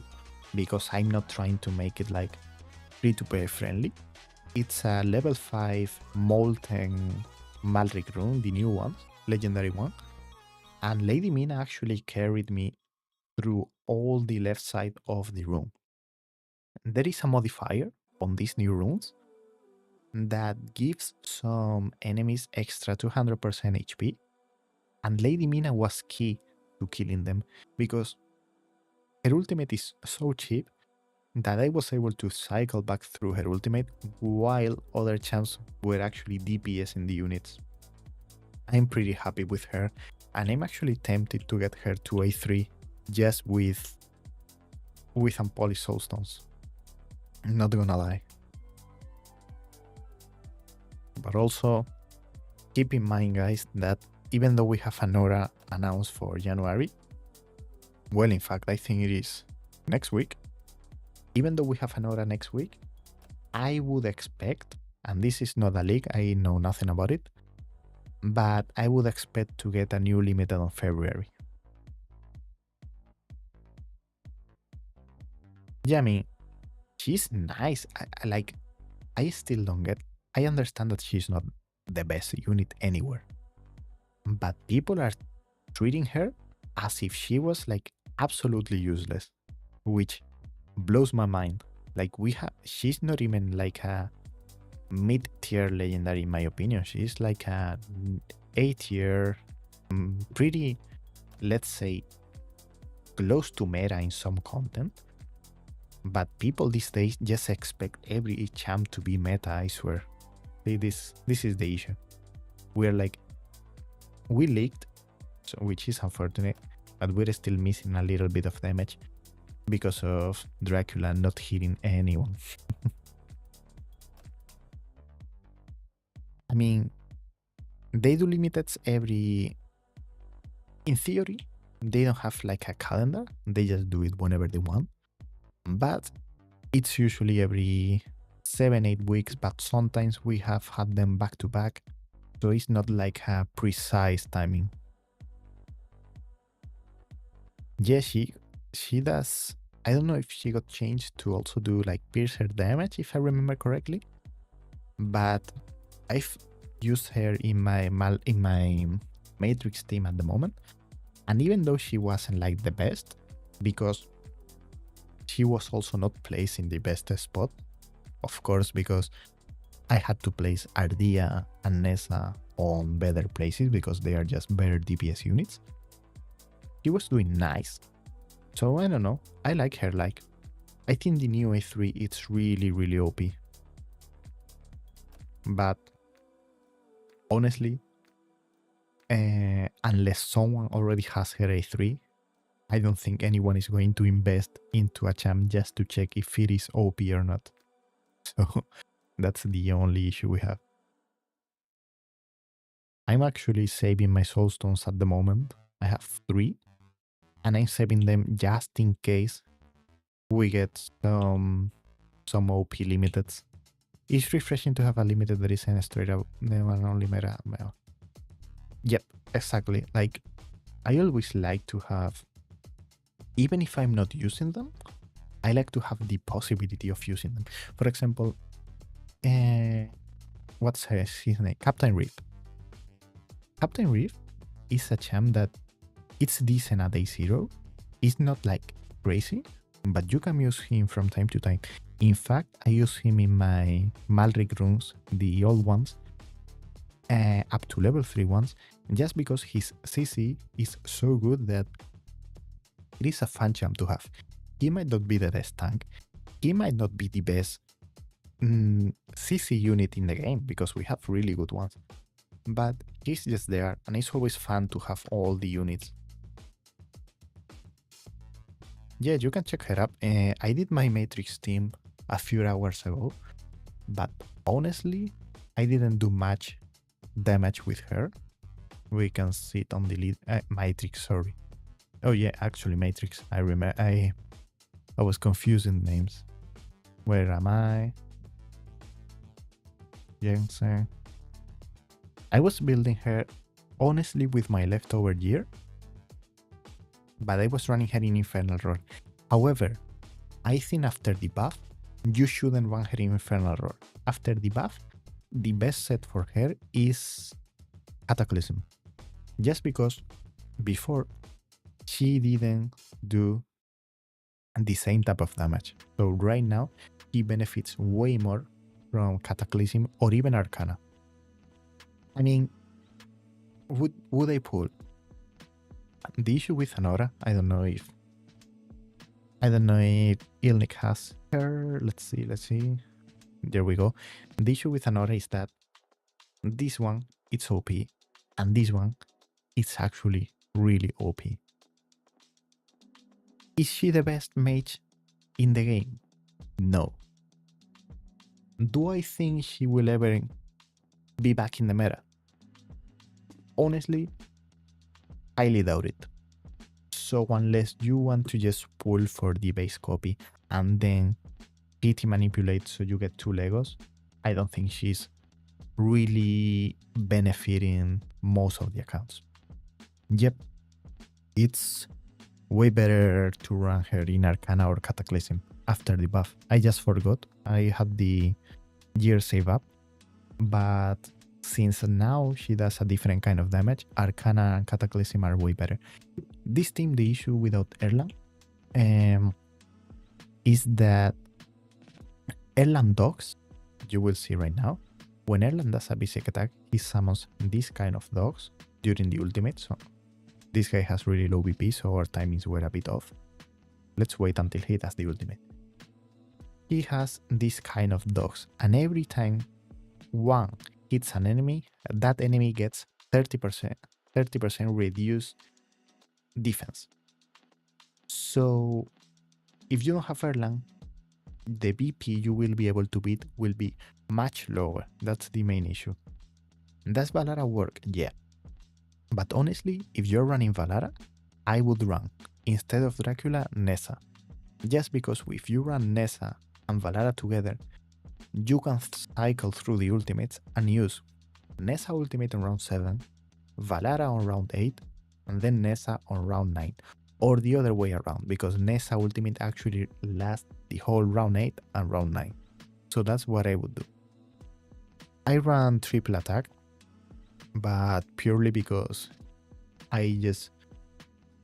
because I'm not trying to make it like free-to-play friendly. It's a level 5 Molten Malric rune, the new one, legendary one. And Lady Mina actually carried me through all the left side of the room. There is a modifier on these new runes that gives some enemies extra 200% HP, and Lady Mina was key to killing them because her ultimate is so cheap that I was able to cycle back through her ultimate while other champs were actually DPS in the units. I'm pretty happy with her, and I'm actually tempted to get her to A3 just with unpolished soulstones. I'm not gonna lie. But also, keep in mind, guys, that even though we have an aura announced for January, well, in fact, I think it is next week. Even though we have an aura next week, I would expect, and this is not a leak, I know nothing about it, but I would expect to get a new limited on February. Yeah, I mean, she's nice. I still don't get. I understand that she's not the best unit anywhere, but people are treating her as if she was like absolutely useless, which blows my mind. Like she's not even like a mid-tier legendary in my opinion. She's like a A-tier, pretty, let's say, close to meta in some content. But people these days just expect every champ to be meta, I swear. See, this is the issue. We leaked, which is unfortunate, but we're still missing a little bit of damage because of Dracula not hitting anyone. I mean, they do limiteds every... In theory, they don't have like a calendar. They just do it whenever they want. But it's usually every 7-8 weeks, but sometimes we have had them back to back. So it's not like a precise timing. Yeah, she does... I don't know if she got changed to also do like piercer damage, if I remember correctly. But I've used her in my Matrix team at the moment. And even though she wasn't like the best, because she was also not placed in the best spot, of course, because I had to place Ardia and Nessa on better places because they are just better DPS units. She was doing nice. So I don't know. I like her. Like, I think the new A3 it's really, really OP. But honestly, unless someone already has her A3, I don't think anyone is going to invest into a champ just to check if it is OP or not. So that's the only issue we have. I'm actually saving my soulstones at the moment. I have 3, and I'm saving them just in case we get some OP limiteds. It's refreshing to have a limited that isn't straight up only meta. Yep, exactly. Like, I always like to have, even if I'm not using them, I like to have the possibility of using them. For example, what's his name? Captain Reef. Captain Reef is a champ that it's decent at day 0. It's not like crazy, but you can use him from time to time. In fact, I use him in my Malric runes, the old ones, up to level 3 ones, just because his CC is so good that it is a fun champ to have. He might not be the best tank, he might not be the best CC unit in the game because we have really good ones. But he's just there, and it's always fun to have all the units. Yeah, you can check her up. I did my Matrix team a few hours ago, but honestly, I didn't do much damage with her. We can see it on the lead. Matrix, sorry. Oh yeah, actually Matrix. I remember. I was confusing names. Where am I? Jensen. I was building her honestly with my leftover gear, but I was running her in Infernal Roar. However, I think after the buff, you shouldn't run her in Infernal Roar. After the buff, the best set for her is Cataclysm. Just because before she didn't do the same type of damage. So right now, he benefits way more from Cataclysm or even Arcana. I mean, would I pull? The issue with Anora, I don't know if Ilnik has her. Let's see. There we go. The issue with Anora is that this one, it's OP, and this one, it's actually really OP. Is she the best mage in the game? No. Do I think she will ever be back in the meta? Honestly, highly doubt it. So unless you want to just pull for the base copy and then PT manipulate so you get 2 Legos, I don't think she's really benefiting most of the accounts. Yep, it's way better to run her in Arcana or Cataclysm after the buff. I just forgot. I had the gear save up, but since now she does a different kind of damage, Arcana and Cataclysm are way better. This team, the issue without Erlang is that Erlang dogs, you will see right now, when Erlang does a basic attack, he summons this kind of dogs during the ultimate. So this guy has really low BP, so our timings were a bit off. Let's wait until he does the ultimate. He has this kind of dogs, and every time one hits an enemy, that enemy gets 30% reduced defense. So if you don't have Erlang, the BP you will be able to beat will be much lower. That's the main issue. Does Valara work? Yeah. But honestly, if you're running Valara, I would run, instead of Dracula, Nessa. Just because if you run Nessa and Valara together, you can cycle through the ultimates and use Nessa ultimate on round 7, Valara on round 8, and then Nessa on round 9. Or the other way around, because Nessa ultimate actually lasts the whole round 8 and round 9. So that's what I would do. I run triple attack, but purely because I just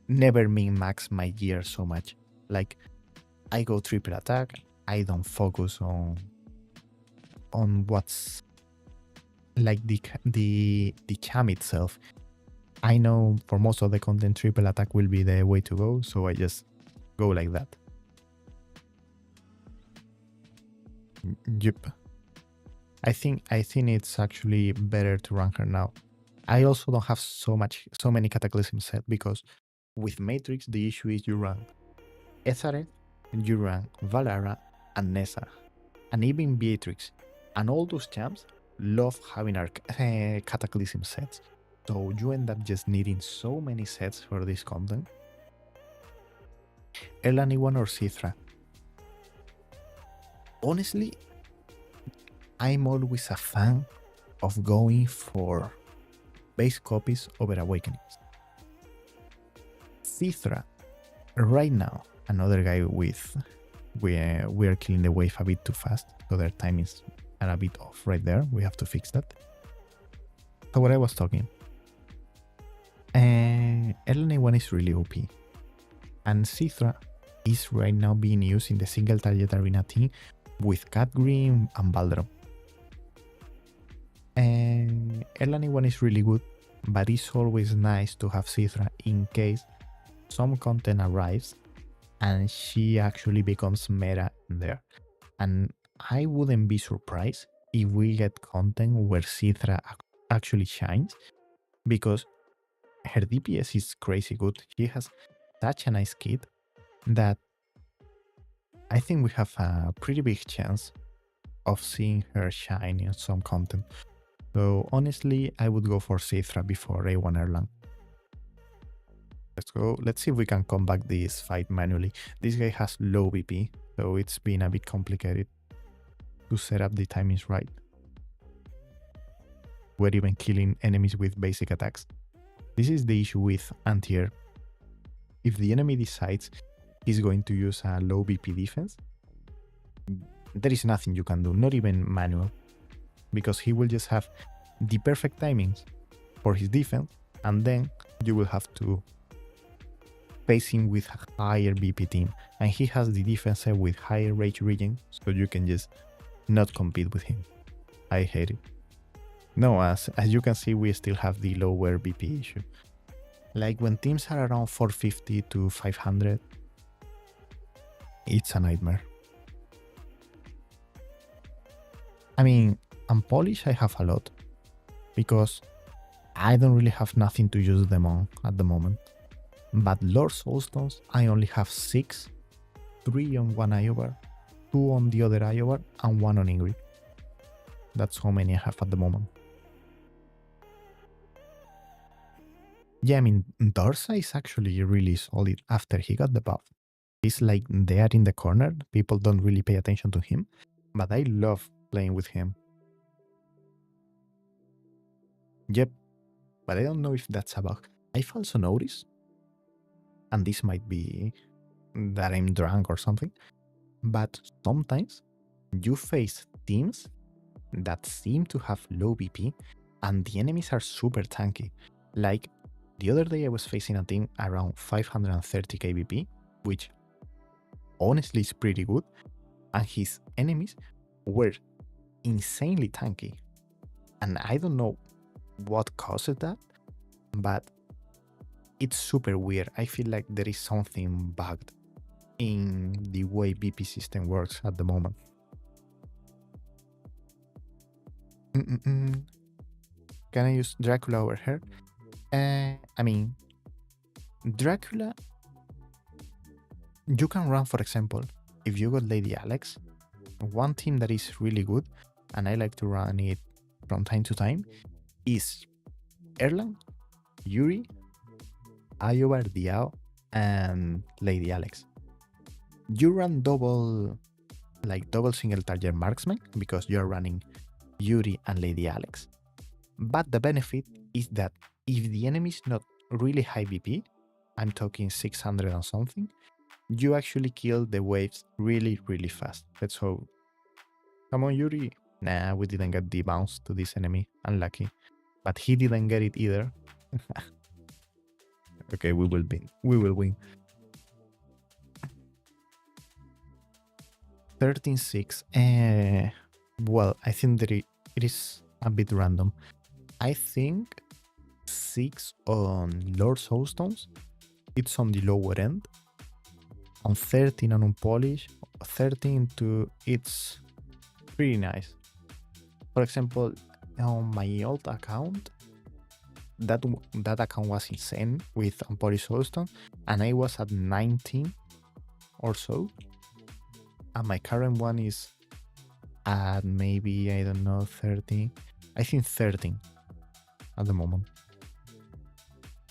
never min-max my gear so much. Like, I go triple attack, I don't focus on what's like the cam itself. I know for most of the content triple attack will be the way to go, so I just go like that. Yep. I think it's actually better to rank her now. I also don't have so many Cataclysm set, because with Matrix the issue is you run Ezare, you run Valara and Nessa, and even Beatrix, and all those champs love having our Cataclysm sets. So you end up just needing so many sets for this content. Elaniwan or Cithra? Honestly, I'm always a fan of going for base copies over awakenings. Cithra, right now, another guy with we are killing the wave a bit too fast, so their timings are a bit off right there. We have to fix that. So what I was talking, LNA1 is really OP, and Cithra is right now being used in the single target arena team with Catgrim and Baldrum. And LNA1 is really good, but it's always nice to have Cithra in case some content arrives and she actually becomes meta there. And I wouldn't be surprised if we get content where Cithra actually shines, because her DPS is crazy good. She has such a nice kit that I think we have a pretty big chance of seeing her shine in some content. So honestly, I would go for Cithra before A1 Erlang. Let's go. Let's see if we can come back this fight manually. This guy has low VP, so it's been a bit complicated to set up the timings right. We're even killing enemies with basic attacks. This is the issue with anti-air. If the enemy decides he's going to use a low VP defense, there is nothing you can do, not even manual, because he will just have the perfect timings for his defense, and then you will have to face him with a higher VP team, and he has the defense with higher rage regen, so you can just not compete with him. I hate it. No, as you can see, we still have the lower VP issue. Like when teams are around 450 to 500, it's a nightmare. I mean, on Polish I have a lot, because I don't really have nothing to use them on at the moment. But Lord Soulstones, I only have 6, 3 on one Iobar, 2 on the other Iobar, and 1 on Ingrid. That's how many I have at the moment. Yeah, I mean, Dorsa is actually really solid after he got the buff. He's like there in the corner, people don't really pay attention to him, but I love playing with him. Yep, but I don't know if that's a bug. I've also noticed, and this might be that I'm drunk or something, but sometimes you face teams that seem to have low VP and the enemies are super tanky. Like the other day I was facing a team around 530k VP, which honestly is pretty good, and his enemies were insanely tanky. And I don't know what caused that, but it's super weird. I feel like there is something bugged in the way VP system works at the moment. Can I use Dracula over here? I mean, Dracula, you can run, for example, if you got Lady Alex, one team that is really good, and I like to run it from time to time, is Erlang, Yuri, Iobar, Diao, and Lady Alex. You run double single target marksman because you're running Yuri and Lady Alex. But the benefit is that if the enemy is not really high VP, I'm talking 600 and something, you actually kill the waves really, really fast. Let's hope. Come on, Yuri. Nah, we didn't get the bounce to this enemy. Unlucky. But he didn't get it either. Okay, we will win. We will win. 13-6. Well, I think that it is a bit random. I think 6 on Lord Soulstones, it's on the lower end. On 13 and on Polish, 13 to it's pretty nice. For example, on my old account, that account was insane with Polish Soulstone, and I was at 19 or so. And my current one is at maybe, I don't know, 13. I think 13 at the moment,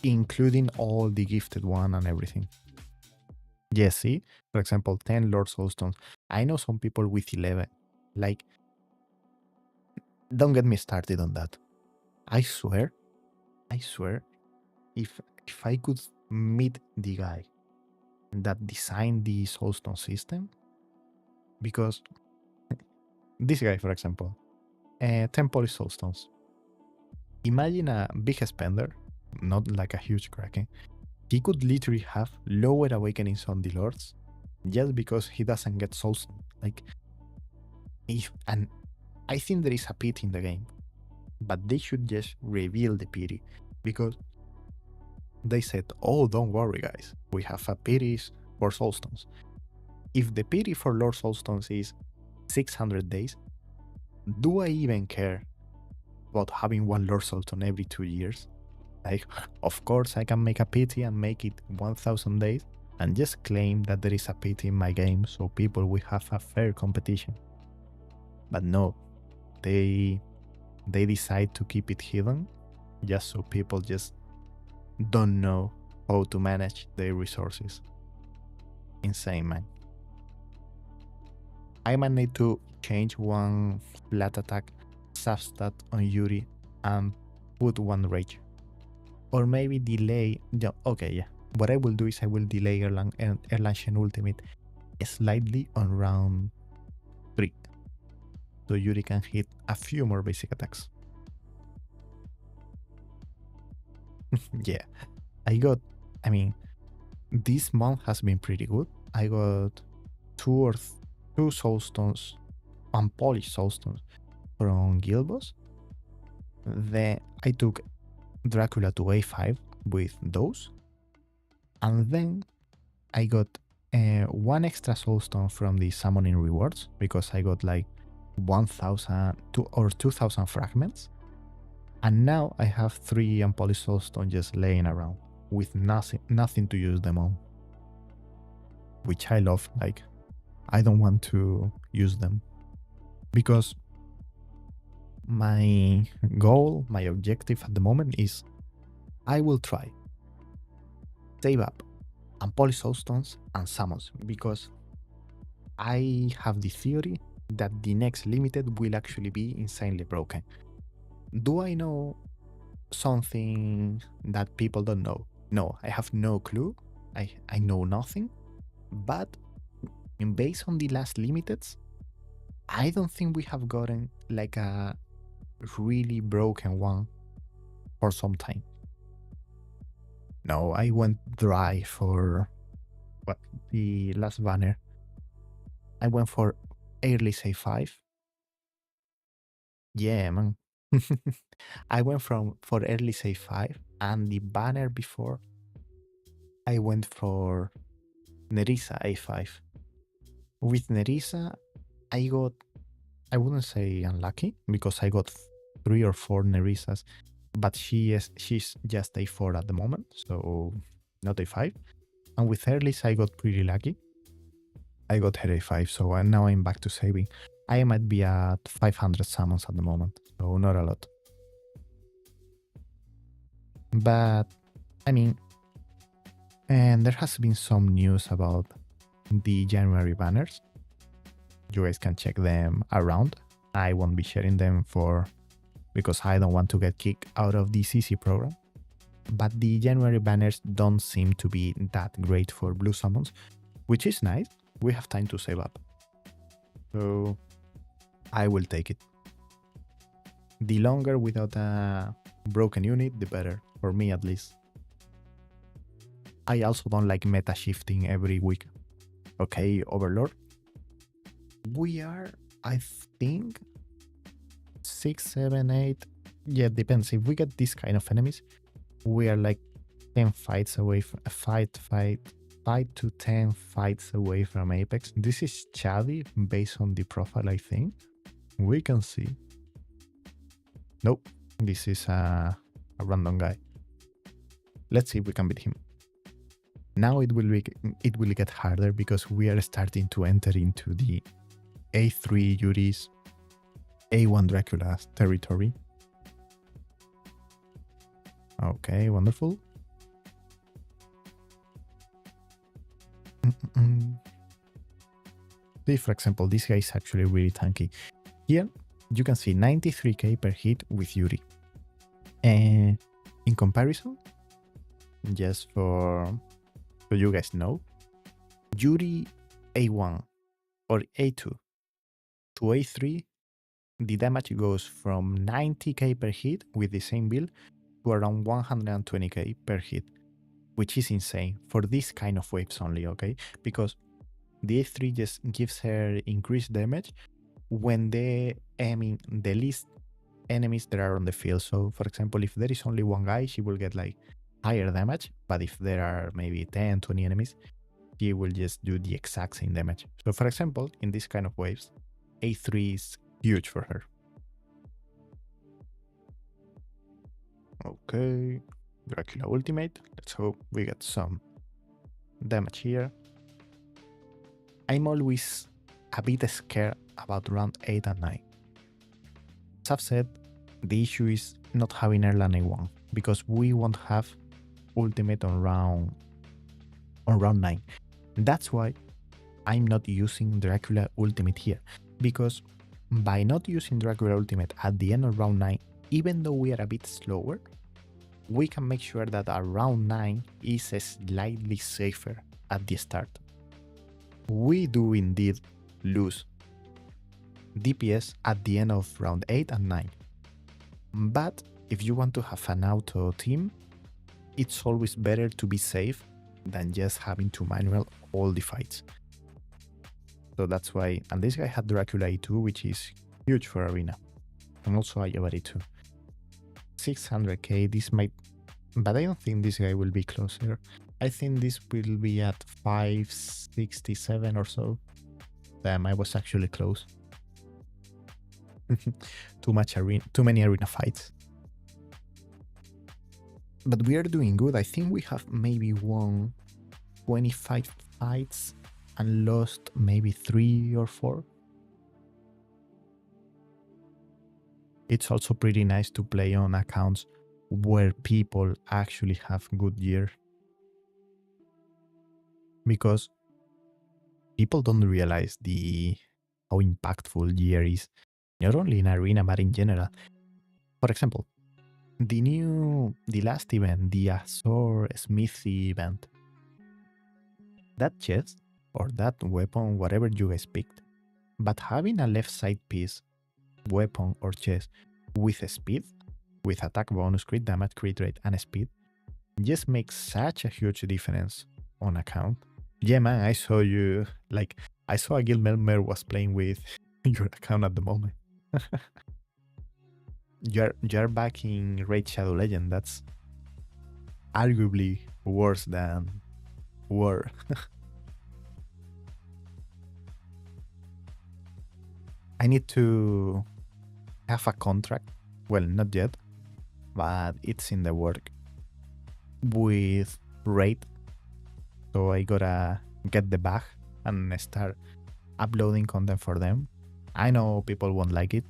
including all the gifted one and everything. Yes, see? For example, 10 Lord Soulstones. I know some people with 11. Like, don't get me started on that. I swear, if I could meet the guy that designed the Soulstone system, because this guy, for example, 10 Polish Soulstones. Imagine a big spender, not like a huge Kraken. He could literally have lower awakenings on the Lords just because he doesn't get Soulstone. Like, and I think there is a pity in the game, but they should just reveal the pity, because they said, oh, don't worry guys, we have a pity for Soulstones. If the pity for Lord Soulstones is 600 days. Do I even care about having one Lord Sultan every 2 years? Like, of course I can make a pity and make it 1000 days and just claim that there is a pity in my game so people will have a fair competition. But no, they decide to keep it hidden just so people just don't know how to manage their resources. Insane, man. I might need to change one flat attack substat on Yuri and put one rage. Or maybe delay. Yeah, okay, yeah. What I will do is I will delay Erlang Ultimate slightly on round 3. So Yuri can hit a few more basic attacks. Yeah. This month has been pretty good. I got two soulstones, unpolished soulstones from Guild Boss. Then I took Dracula to A5 with those. And then I got one extra soulstone from the summoning rewards because I got like 1000 or 2000 fragments. And now I have 3 unpolished soulstones just laying around with nothing to use them on. Which I love. Like, I don't want to use them because my goal, my objective at the moment is I will try save up unpolished soulstones and summons because I have the theory that the next limited will actually be insanely broken. Do I know something that people don't know? No, I have no clue. I know nothing. But based on the last limiteds, I don't think we have gotten like a really broken one for some time. No, I went dry for the last banner. I went for early save 5. Yeah, man. I went for early save 5, and the banner before I went for Nerissa A5. With Nerissa, I wouldn't say unlucky because I got 3 or 4 Nerissas, but she's just A4 at the moment, so not A5. And with Earlys, I got pretty lucky. I got her A5, so now I'm back to saving. I might be at 500 summons at the moment, so not a lot. But, and there has been some news about the January banners. You guys can check them around. I won't be sharing them because I don't want to get kicked out of the CC program. But the January banners don't seem to be that great for blue summons, which is nice. We have time to save up. So I will take it. The longer without a broken unit, the better, for me at least. I also don't like meta shifting every week. Okay, Overlord. We are, I think, 6, 7, 8. Yeah, it depends. If we get this kind of enemies, we are like 10 fights away from 5 to 10 fights away from Apex. This is Chaddy based on the profile, I think. We can see. Nope, this is a random guy. Let's see if we can beat him. Now it will get harder because we are starting to enter into the A3 Yuri's A1 Dracula's territory. Okay, wonderful. See, for example, this guy is actually really tanky. Here, you can see 93k per hit with Yuri. And in comparison, just so you guys know, Yuri A1 or A2 to A3, the damage goes from 90k per hit with the same build to around 120k per hit, which is insane for this kind of waves only, okay? Because the A3 just gives her increased damage when the least enemies that are on the field. So, for example, if there is only one guy, she will get like higher damage, but if there are maybe 10, 20 enemies, she will just do the exact same damage. So, for example, in this kind of waves, A3 is huge for her. Okay, Dracula ultimate. Let's hope we get some damage here. I'm always a bit scared about round 8 and 9. As I've said, the issue is not having Erlang A1 because we won't have ultimate on round 9. That's why I'm not using Dracula ultimate here, because by not using Dracula ultimate at the end of round 9, even though we are a bit slower, we can make sure that our round 9 is slightly safer at the start. We do indeed lose DPS at the end of round 8 and 9. But if you want to have an auto team, it's always better to be safe than just having to manual all the fights. So that's why, and this guy had Dracula A2, which is huge for Arena. And also Ayaba A2. 600k, this might, but I don't think this guy will be closer. I think this will be at 567 or so. Damn, I was actually close. Too many arena fights. But we are doing good. I think we have maybe won 25 fights and lost maybe 3 or 4. It's also pretty nice to play on accounts where people actually have good year. Because people don't realize how impactful year is, not only in arena but in general. For example, the last event, the Azor Smithy event, that chest or that weapon, whatever you guys picked, but having a left side piece, weapon or chest with a speed, with attack bonus, crit damage, crit rate, and speed, just makes such a huge difference on account. Yeah, man, I saw you, like, I saw a guild member was playing with your account at the moment. You're back in Raid Shadow Legend. That's arguably worse than War. I need to have a contract. Well, not yet, but it's in the work with Raid. So I gotta get the bag and start uploading content for them. I know people won't like it,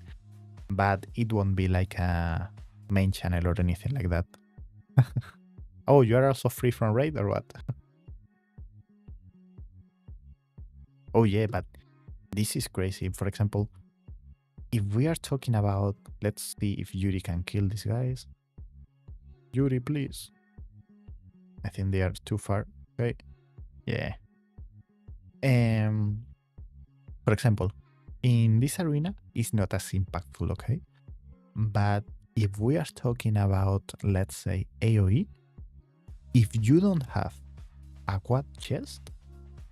but it won't be like a main channel or anything like that. Oh, you are also free from Raid or what? Oh yeah, but this is crazy. For example, if we are talking about, let's see if Yuri can kill these guys. Yuri, please. I think they are too far. Okay. Yeah. For example, in this arena, it's not as impactful, okay? But if we are talking about, let's say, AoE, if you don't have a quad chest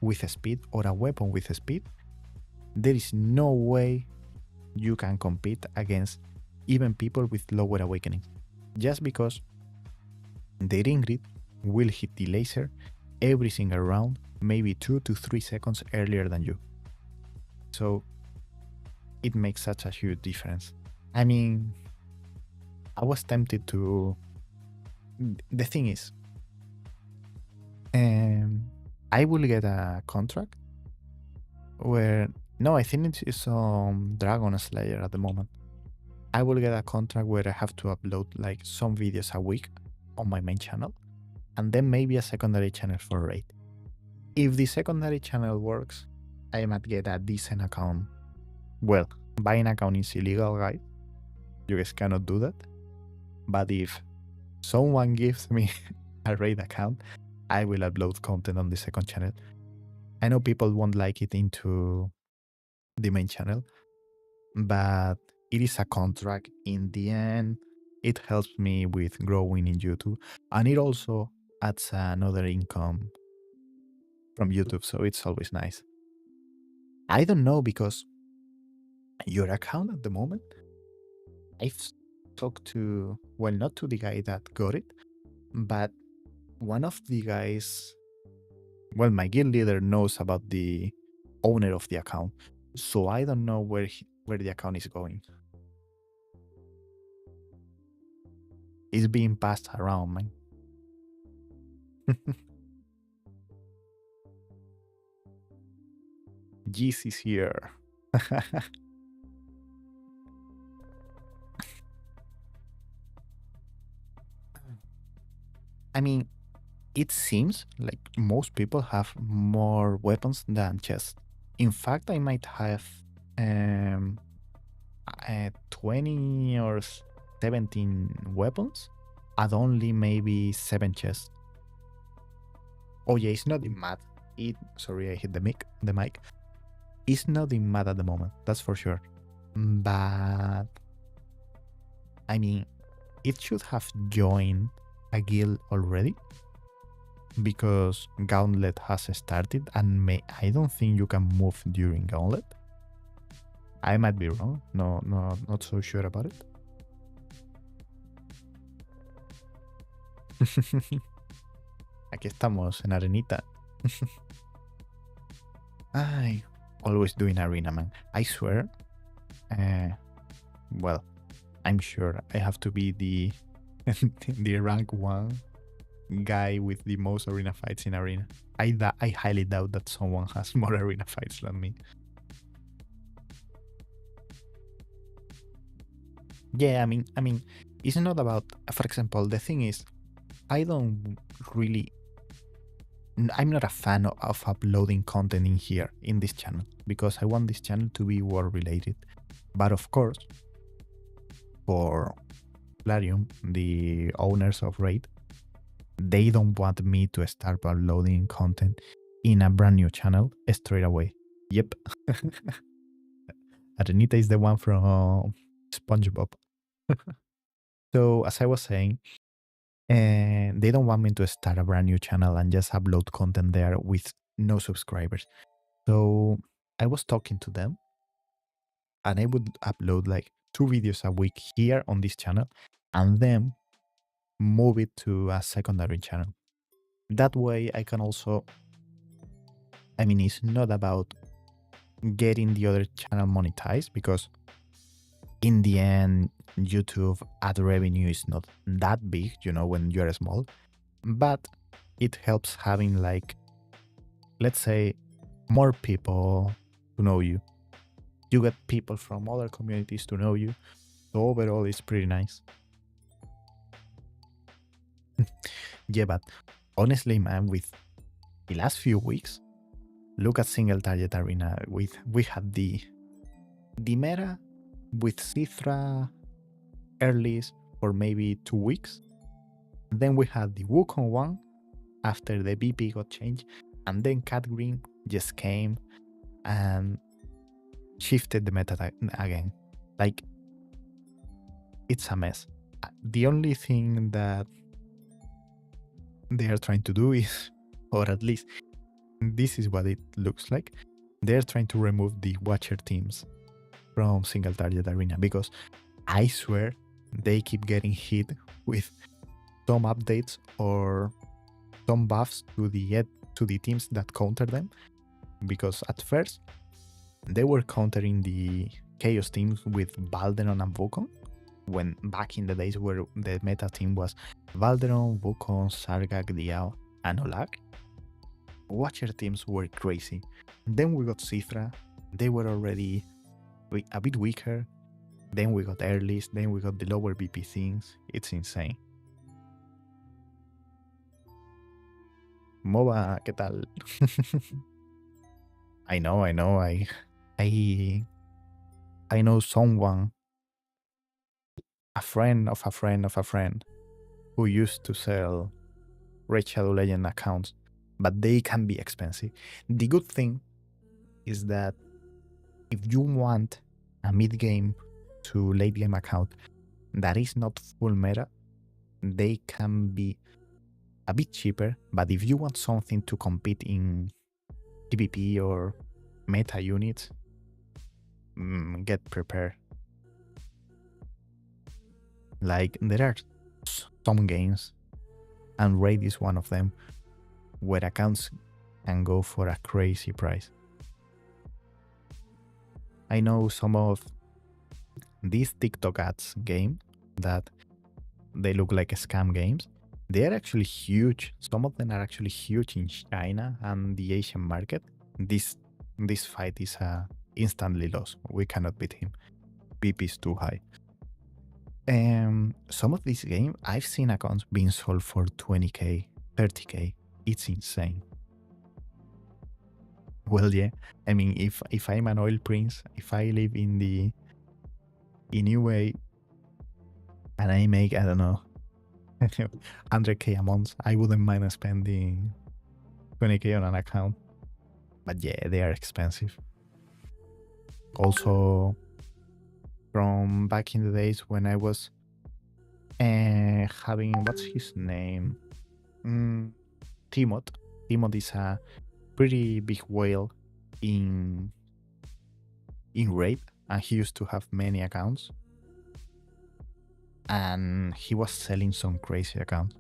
with a speed or a weapon with a speed, there is no way you can compete against even people with lower awakening. Just because the Ingrid will hit the laser every single round, maybe 2 to 3 seconds earlier than you. So it makes such a huge difference. I mean, I was tempted to... The thing is, I will get a contract where... No, I think it's on Dragon Slayer at the moment. I will get a contract where I have to upload like some videos a week on my main channel, and then maybe a secondary channel for Raid. If the secondary channel works, I might get a decent account. Well, buying account is illegal, guys. You guys cannot do that. But if someone gives me a Raid account, I will upload content on the second channel. I know people won't like it into the main channel, but it is a contract. In the end, it helps me with growing in YouTube, and it also adds another income from YouTube, so it's always nice. I don't know, because your account at the moment, I've talked to, well, not to the guy that got it, but one of the guys, well, my guild leader knows about the owner of the account. So I don't know where the account is going. It's being passed around, man. Yeez is here. I mean, it seems like most people have more weapons than chests. In fact, I might have um, 20 or 17 weapons and only maybe 7 chests. Oh yeah, it's not in mad. Sorry, I hit the mic. It's not in mad at the moment, that's for sure. But I mean, it should have joined a guild already because Gauntlet has started, and I don't think you can move during Gauntlet. I might be wrong. No, not so sure about it. Aquí estamos en arenita. Ay, always doing arena, man. I swear. Well, I'm sure I have to be the the rank 1 guy with the most arena fights in arena. I highly doubt that someone has more arena fights than me. Yeah, I mean, it's not about. For example, the thing is, I'm not a fan of uploading content in here in this channel because I want this channel to be war related. But of course, for Plarium, the owners of Raid, they don't want me to start uploading content in a brand new channel straight away. Yep. Arenita is the one from SpongeBob. So as I was saying, they don't want me to start a brand new channel and just upload content there with no subscribers. So I was talking to them and I would upload like 2 videos a week here on this channel and then move it to a secondary channel. That way I can also, I mean, it's not about getting the other channel monetized because in the end, YouTube ad revenue is not that big, when you're small, but it helps having like, let's say, more people to know you. You get people from other communities to know you. So overall, it's pretty nice. Yeah, but honestly, man, with the last few weeks, look at single target arena. We had the meta with Cithra earlies for maybe 2 weeks. Then we had the Wukong one after the BP got changed, and then Cat Green just came and shifted the meta again. Like, it's a mess. The only thing that they are trying to do is, or at least this is what it looks like, they're trying to remove the Watcher teams from single target arena because I swear they keep getting hit with some updates or some buffs to the teams that counter them, because at first they were countering the Chaos teams with Valderon and Wukong, when back in the days where the meta team was Valderon, Wukong, Sargak, Diao, and Olag. Watcher teams were crazy. Then we got Cithra, they were already a bit weaker. Then we got earlies, then we got the lower BP things. It's insane. MOBA, ¿qué tal? I know. I know someone, a friend of a friend of a friend, who used to sell Raid Shadow Legend accounts, but they can be expensive. The good thing is that if you want a mid-game to late-game account that is not full meta, they can be a bit cheaper. But if you want something to compete in PvP or meta units, get prepared. Like, there are some games, and Raid is one of them, where accounts can go for a crazy price. I know some of these TikTok ads game that they look like scam games. They are actually huge. Some of them are actually huge in China and the Asian market. This fight is instantly lost. We cannot beat him. BP is too high. Some of these games, I've seen accounts being sold for 20k, 30k. It's insane. Well, yeah. I mean, if I'm an oil prince, if I live in UA and I make, I don't know, 100k a month, I wouldn't mind spending 20k on an account. But yeah, they are expensive. Also, from back in the days when I was having, what's his name? Timot. Timot is a pretty big whale in Raid, and he used to have many accounts. And he was selling some crazy accounts.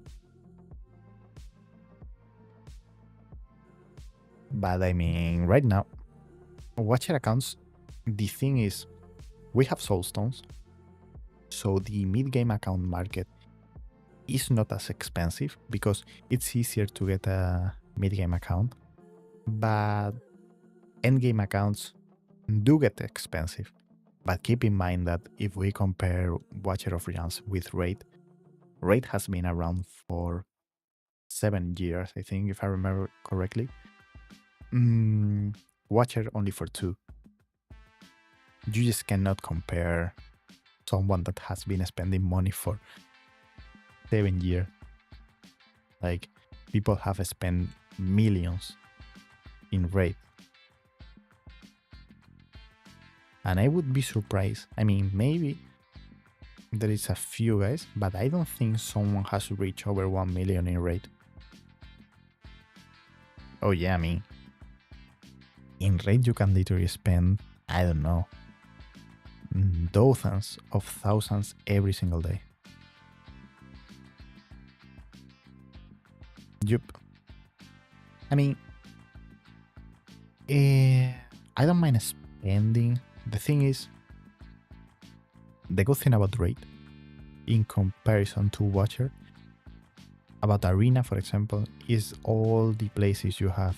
But I mean, right now, Watcher accounts, the thing is, we have soulstones, so the mid-game account market is not as expensive because it's easier to get a mid-game account. But endgame accounts do get expensive. But keep in mind that if we compare Watcher of Realms with Raid, Raid has been around for 7 years, I think, if I remember correctly. Watcher only for 2. You just cannot compare someone that has been spending money for 7 years. Like, people have spent millions in Raid. And I would be surprised. I mean, maybe there is a few guys, but I don't think someone has reached over 1 million in Raid. Oh yeah, I mean, in Raid you can literally spend, I don't know, dozens of thousands every single day. Yup. I mean, I don't mind spending. The thing is, the good thing about Raid, in comparison to Watcher, about Arena, for example, is all the places you have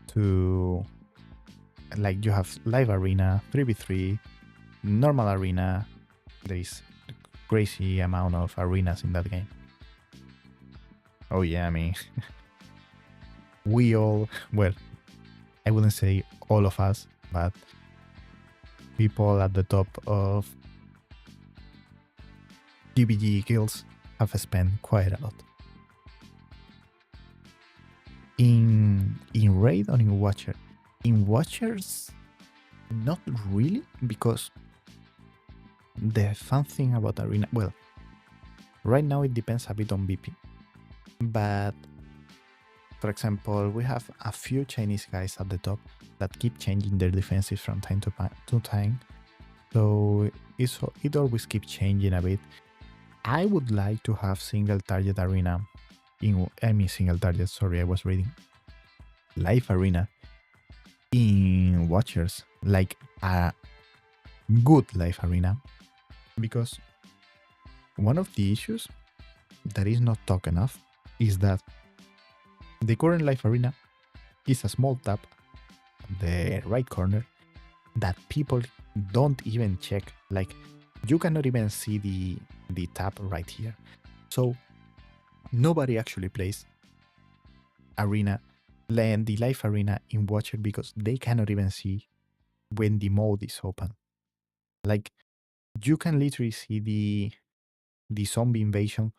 to, like, you have live arena, 3v3, normal arena. There is a crazy amount of arenas in that game. Oh yeah, I mean, we all, well, I wouldn't say all of us, but people at the top of GBG guilds have spent quite a lot. In Raid or in Watcher? In Watchers, not really, because the fun thing about Arena, well, right now it depends a bit on BP. But, for example, we have a few Chinese guys at the top that keep changing their defenses from time to time. So it always keeps changing a bit. I would like to have single target arena single target, sorry, I was reading. Live arena in Watchers, like a good live arena. Because one of the issues that is not talked enough is that the current live arena is a small tab on the right corner that people don't even check. Like, you cannot even see the tab right here. So nobody actually plays arena, the live arena in Watcher, because they cannot even see when the mode is open. Like, you can literally see the zombie invasion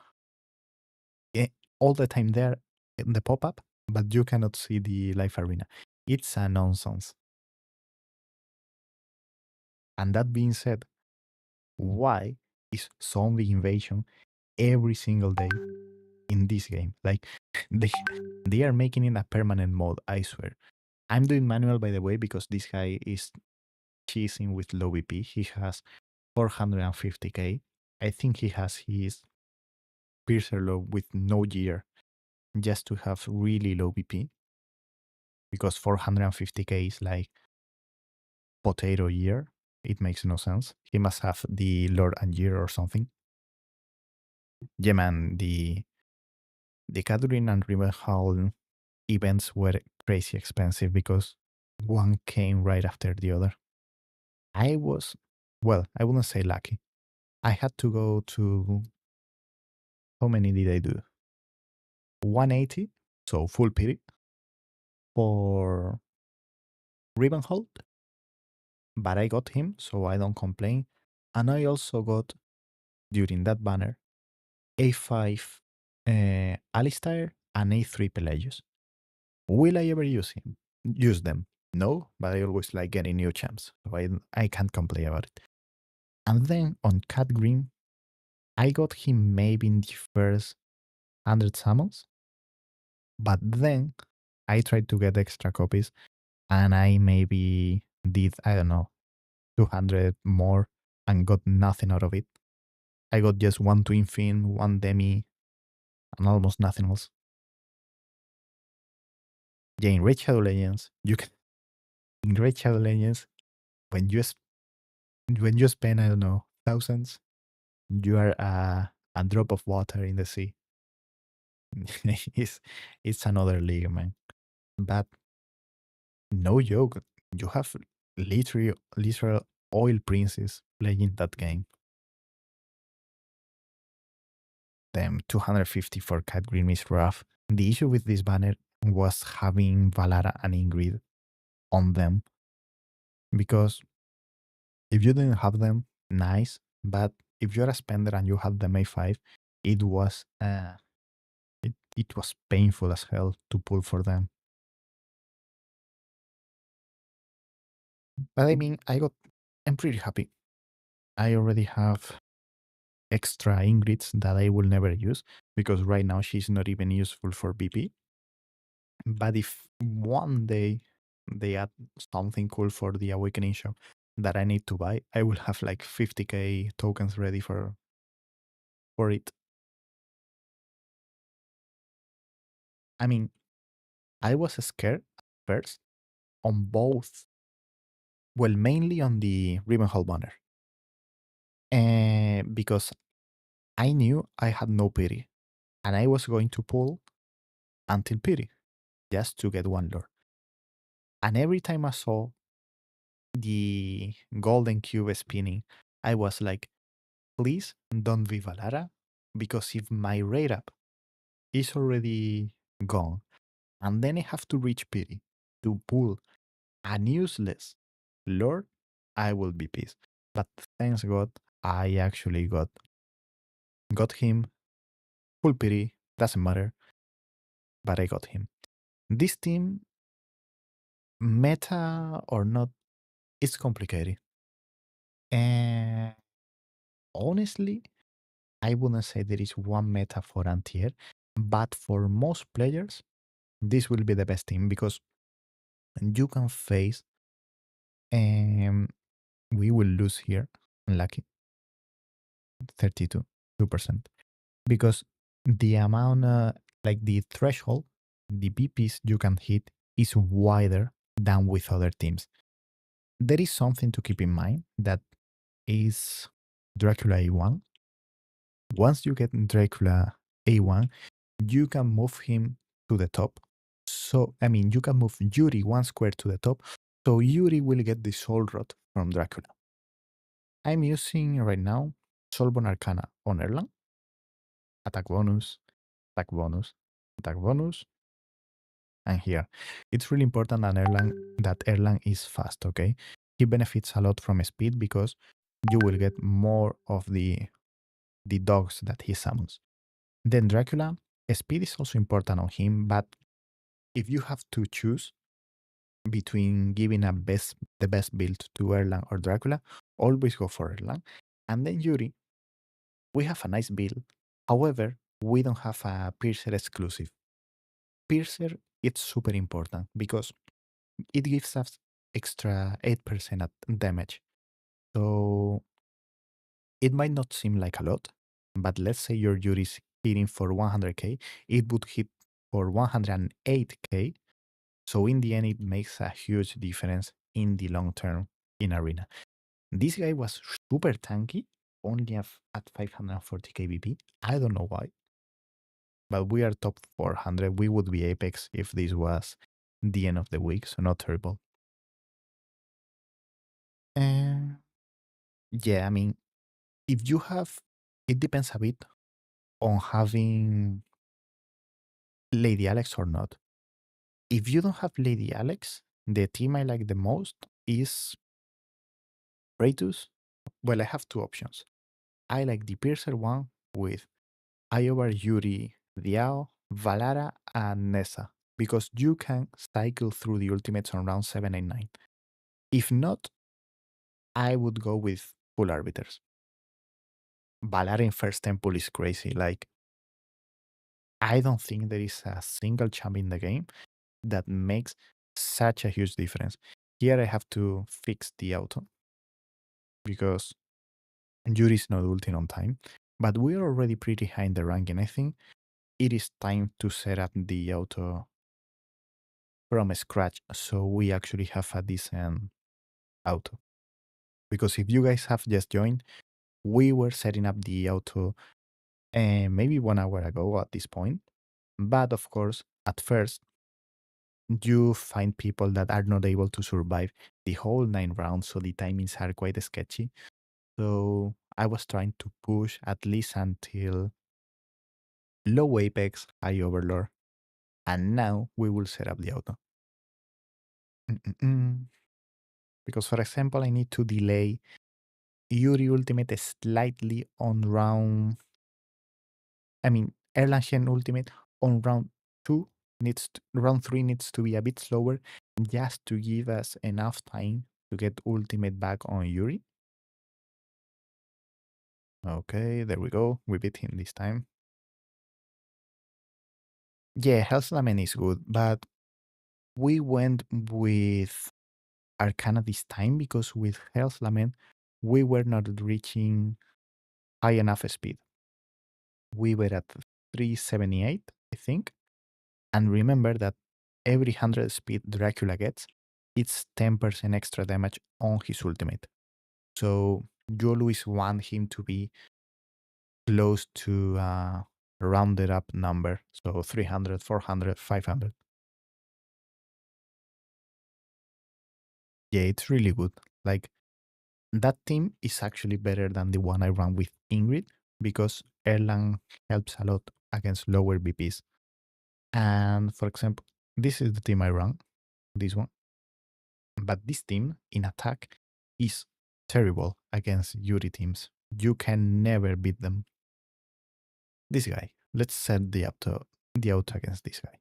all the time there in the pop-up, but you cannot see the live arena. It's a nonsense. And that being said, why is zombie invasion every single day in this game? Like, they are making it a permanent mode, I swear. I'm doing manual, by the way, because this guy is cheesing with low VP. He has 450k. I think he has his piercer low with no gear just to have really low VP, because 450k is like potato year. It makes no sense. He must have the Lord and Year or something. Yeah, man, the Catherine and Rivenhall events were crazy expensive because one came right after the other. I was, well, I wouldn't say lucky. I had to go to, how many did I do? 180, so full pity for Rivenhold, but I got him, so I don't complain. And I also got, during that banner, A5 Alistair and A3 Pelagius. Will I ever use them? No, but I always like getting new champs, so I can't complain about it. And then on Cat Green, I got him maybe in the first 100 summons, but then I tried to get extra copies and I maybe did, I don't know, 200 more and got nothing out of it. I got just one Twin Fin, one Demi, and almost nothing else. Yeah, in Raid Shadow Legends, you can, in Raid Shadow Legends, when you spend, I don't know, thousands, you are a drop of water in the sea. it's, it's another league, man. But no joke, you have literal oil princes playing that game. Them 250 for Cat Green is rough. The issue with this banner was having Valara and Ingrid on them, because if you didn't have them, nice. But if you're a spender and you had them A5, it was it was painful as hell to pull for them. But I mean, I'm pretty happy. I already have extra Ingrids that I will never use because right now she's not even useful for BP. But if one day they add something cool for the Awakening shop that I need to buy, I will have like 50k tokens ready for it. I mean, I was scared at first on both, well, mainly on the Rivenhall banner. Because I knew I had no pity and I was going to pull until pity just to get one lore. And every time I saw the golden cube spinning, I was like, please don't be Valara, because if my rate up is already gone, and then I have to reach pity to pull an useless lord, I will be pissed. But thanks God, I actually got him. Full pity, doesn't matter, but I got him. This team, meta or not, it's complicated. And honestly, I wouldn't say there is one meta for anti-air, but for most players, this will be the best team because you can face, we will lose here, lucky, 32, 2%. Because the amount, like the threshold, the BPs you can hit is wider than with other teams. There is something to keep in mind that is Dracula A1. Once you get Dracula A1, you can move him to the top. So, I mean, you can move Yuri one square to the top. So Yuri will get the Soul Rot from Dracula. I'm using right now Soulborn Arcana on Erlang. Attack bonus, attack bonus, attack bonus. And here, it's really important that Erlang is fast, okay? He benefits a lot from speed because you will get more of the dogs that he summons. Then Dracula, speed is also important on him, but if you have to choose between giving the best build to Erlang or Dracula, always go for Erlang. And then Yuri, we have a nice build. However, we don't have a Piercer exclusive. Piercer, it's super important because it gives us extra 8% at damage. So it might not seem like a lot, but let's say your Yuri is hitting for 100k, it would hit for 108k. So in the end, it makes a huge difference in the long term. in Arena. This guy was super tanky, only at 540 kbp. I don't know why, but we are top 400. We would be Apex if this was the end of the week, so not terrible. And yeah, I mean, if you have, it depends a bit on having Lady Alex or not. If you don't have Lady Alex, the team I like the most is Kratos. Well, I have two options. I like the Piercer one with Iobar, Yuri, Diao, Valara, and Nessa because you can cycle through the ultimates on round 7 and 9. If not, I would go with full arbiters. Valara in first temple is crazy. Like, I don't think there is a single champ in the game that makes such a huge difference. Here I have to fix the auto because Yuri is not ulting on time, but we're already pretty high in the ranking. I think it is time to set up the auto from scratch so we actually have a decent auto. Because if you guys have just joined, we were setting up the auto maybe 1 hour ago at this point. But of course, at first, you find people that are not able to survive the whole 9 rounds, so the timings are quite sketchy. So I was trying to push at least until low apex, high overlord, and now we will set up the auto. Because for example, I need to delay Yuri ultimate slightly on round. I mean, Erlangen ultimate on round 2 round 3 needs to be a bit slower just to give us enough time to get ultimate back on Yuri. Okay, there we go. We beat him this time. Yeah, Hell's Lament is good, but we went with Arcana this time because with Hell's Lament, we were not reaching high enough speed. We were at 378, I think. And remember that every 100 speed Dracula gets, it's 10% extra damage on his ultimate. So you always want him to be close to a rounded up number. So 300, 400, 500. Yeah, it's really good. Like, that team is actually better than the one I run with Ingrid because Erlang helps a lot against lower BPs. And for example, this is the team I run, this one. But this team in attack is terrible against Yuri teams. You can never beat them. This guy. Let's set the auto against this guy.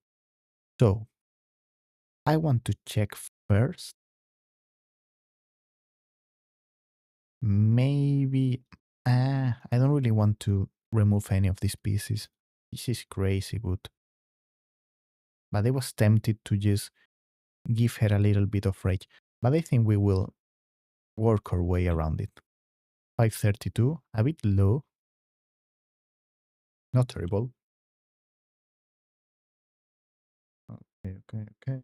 So I want to check first. Maybe I don't really want to remove any of these pieces. This is crazy good. But I was tempted to just give her a little bit of rage. But I think we will work our way around it. 532, a bit low. Not terrible. Okay.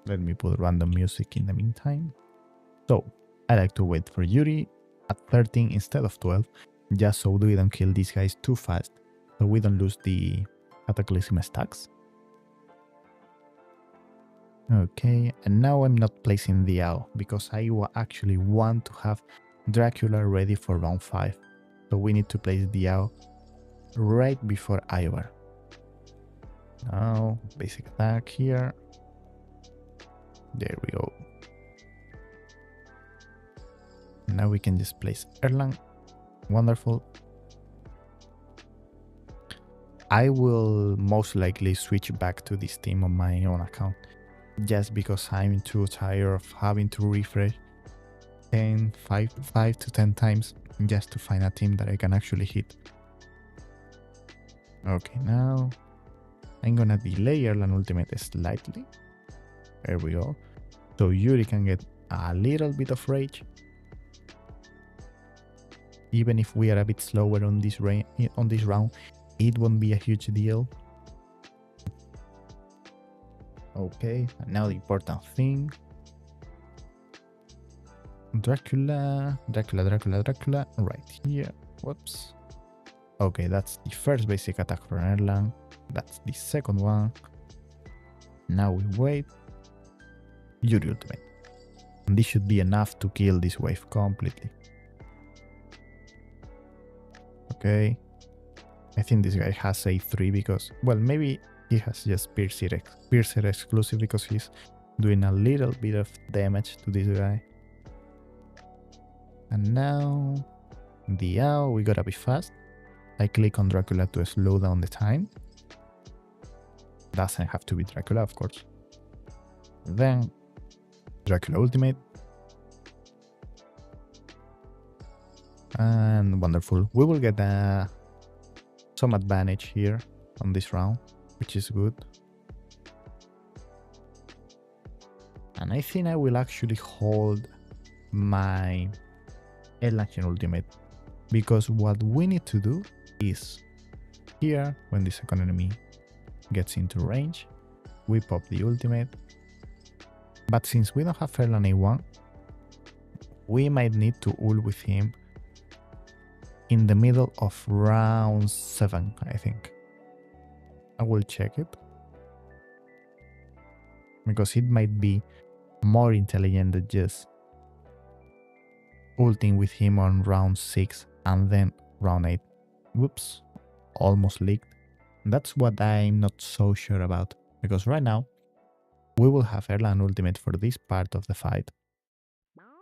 Let me put random music in the meantime. So, I like to wait for Yuri at 13 instead of 12, just so we don't kill these guys too fast, so we don't lose the Cataclysm stacks. Okay, and now I'm not placing the owl, because I actually want to have Dracula ready for round 5. So we need to place the owl right before Ivar. Now, basic attack here. There we go. Now we can just place Erlang. Wonderful. I will most likely switch back to this team on my own account, just because I'm too tired of having to refresh 5 to 10 times just to find a team that I can actually hit. Okay, now I'm gonna delay Erlang ultimate slightly. There we go. So Yuri can get a little bit of rage. Even if we are a bit slower on this round, it won't be a huge deal. Okay, and now the important thing, Dracula, right here. Whoops. Okay, that's the first basic attack for Erlang. That's the second one. Now we wait. Yuri ultimate. And this should be enough to kill this wave completely. Okay. I think this guy has A3 because, well, maybe he has just Piercer exclusive because he's doing a little bit of damage to this guy. And now, the owl, we gotta be fast. I click on Dracula to slow down the time. Doesn't have to be Dracula, of course. Then, Dracula ultimate. And wonderful. We will get some advantage here on this round, which is good. And I think I will actually hold my Erlang ultimate, because what we need to do is here, when the second enemy gets into range, we pop the ultimate. But since we don't have Erlang A1, we might need to ult with him in the middle of round 7, I think. I will check it, because it might be more intelligent than just ulting with him on round 6 and then round 8. Whoops, almost leaked. That's what I'm not so sure about, because right now we will have Erlang ultimate for this part of the fight,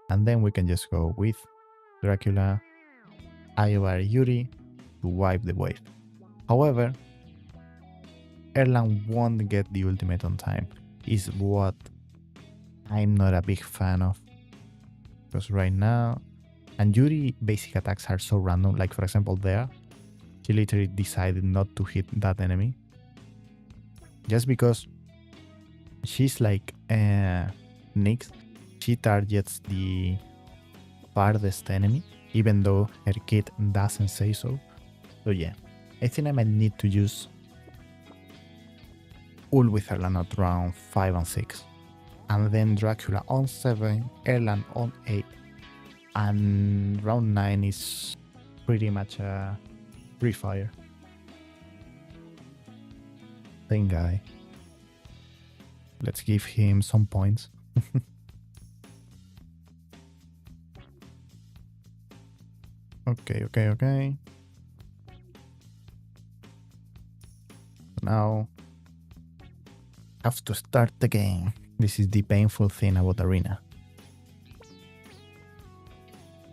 and then we can just go with Dracula, Iobar, Yuri to wipe the wave. However, Erlang won't get the ultimate on time, is what I'm not a big fan of. Because right now, and Yuri basic attacks are so random, like for example there, she literally decided not to hit that enemy. Just because she's like Nyx, she targets the farthest enemy, even though her kit doesn't say so. So yeah, I think I might need to use ult with Erlang at round 5 and 6. And then Dracula on 7, Erlang on 8. And round 9 is pretty much a free fire. Same guy. Let's give him some points. Okay. Now, have to start the game. This is the painful thing about Arena.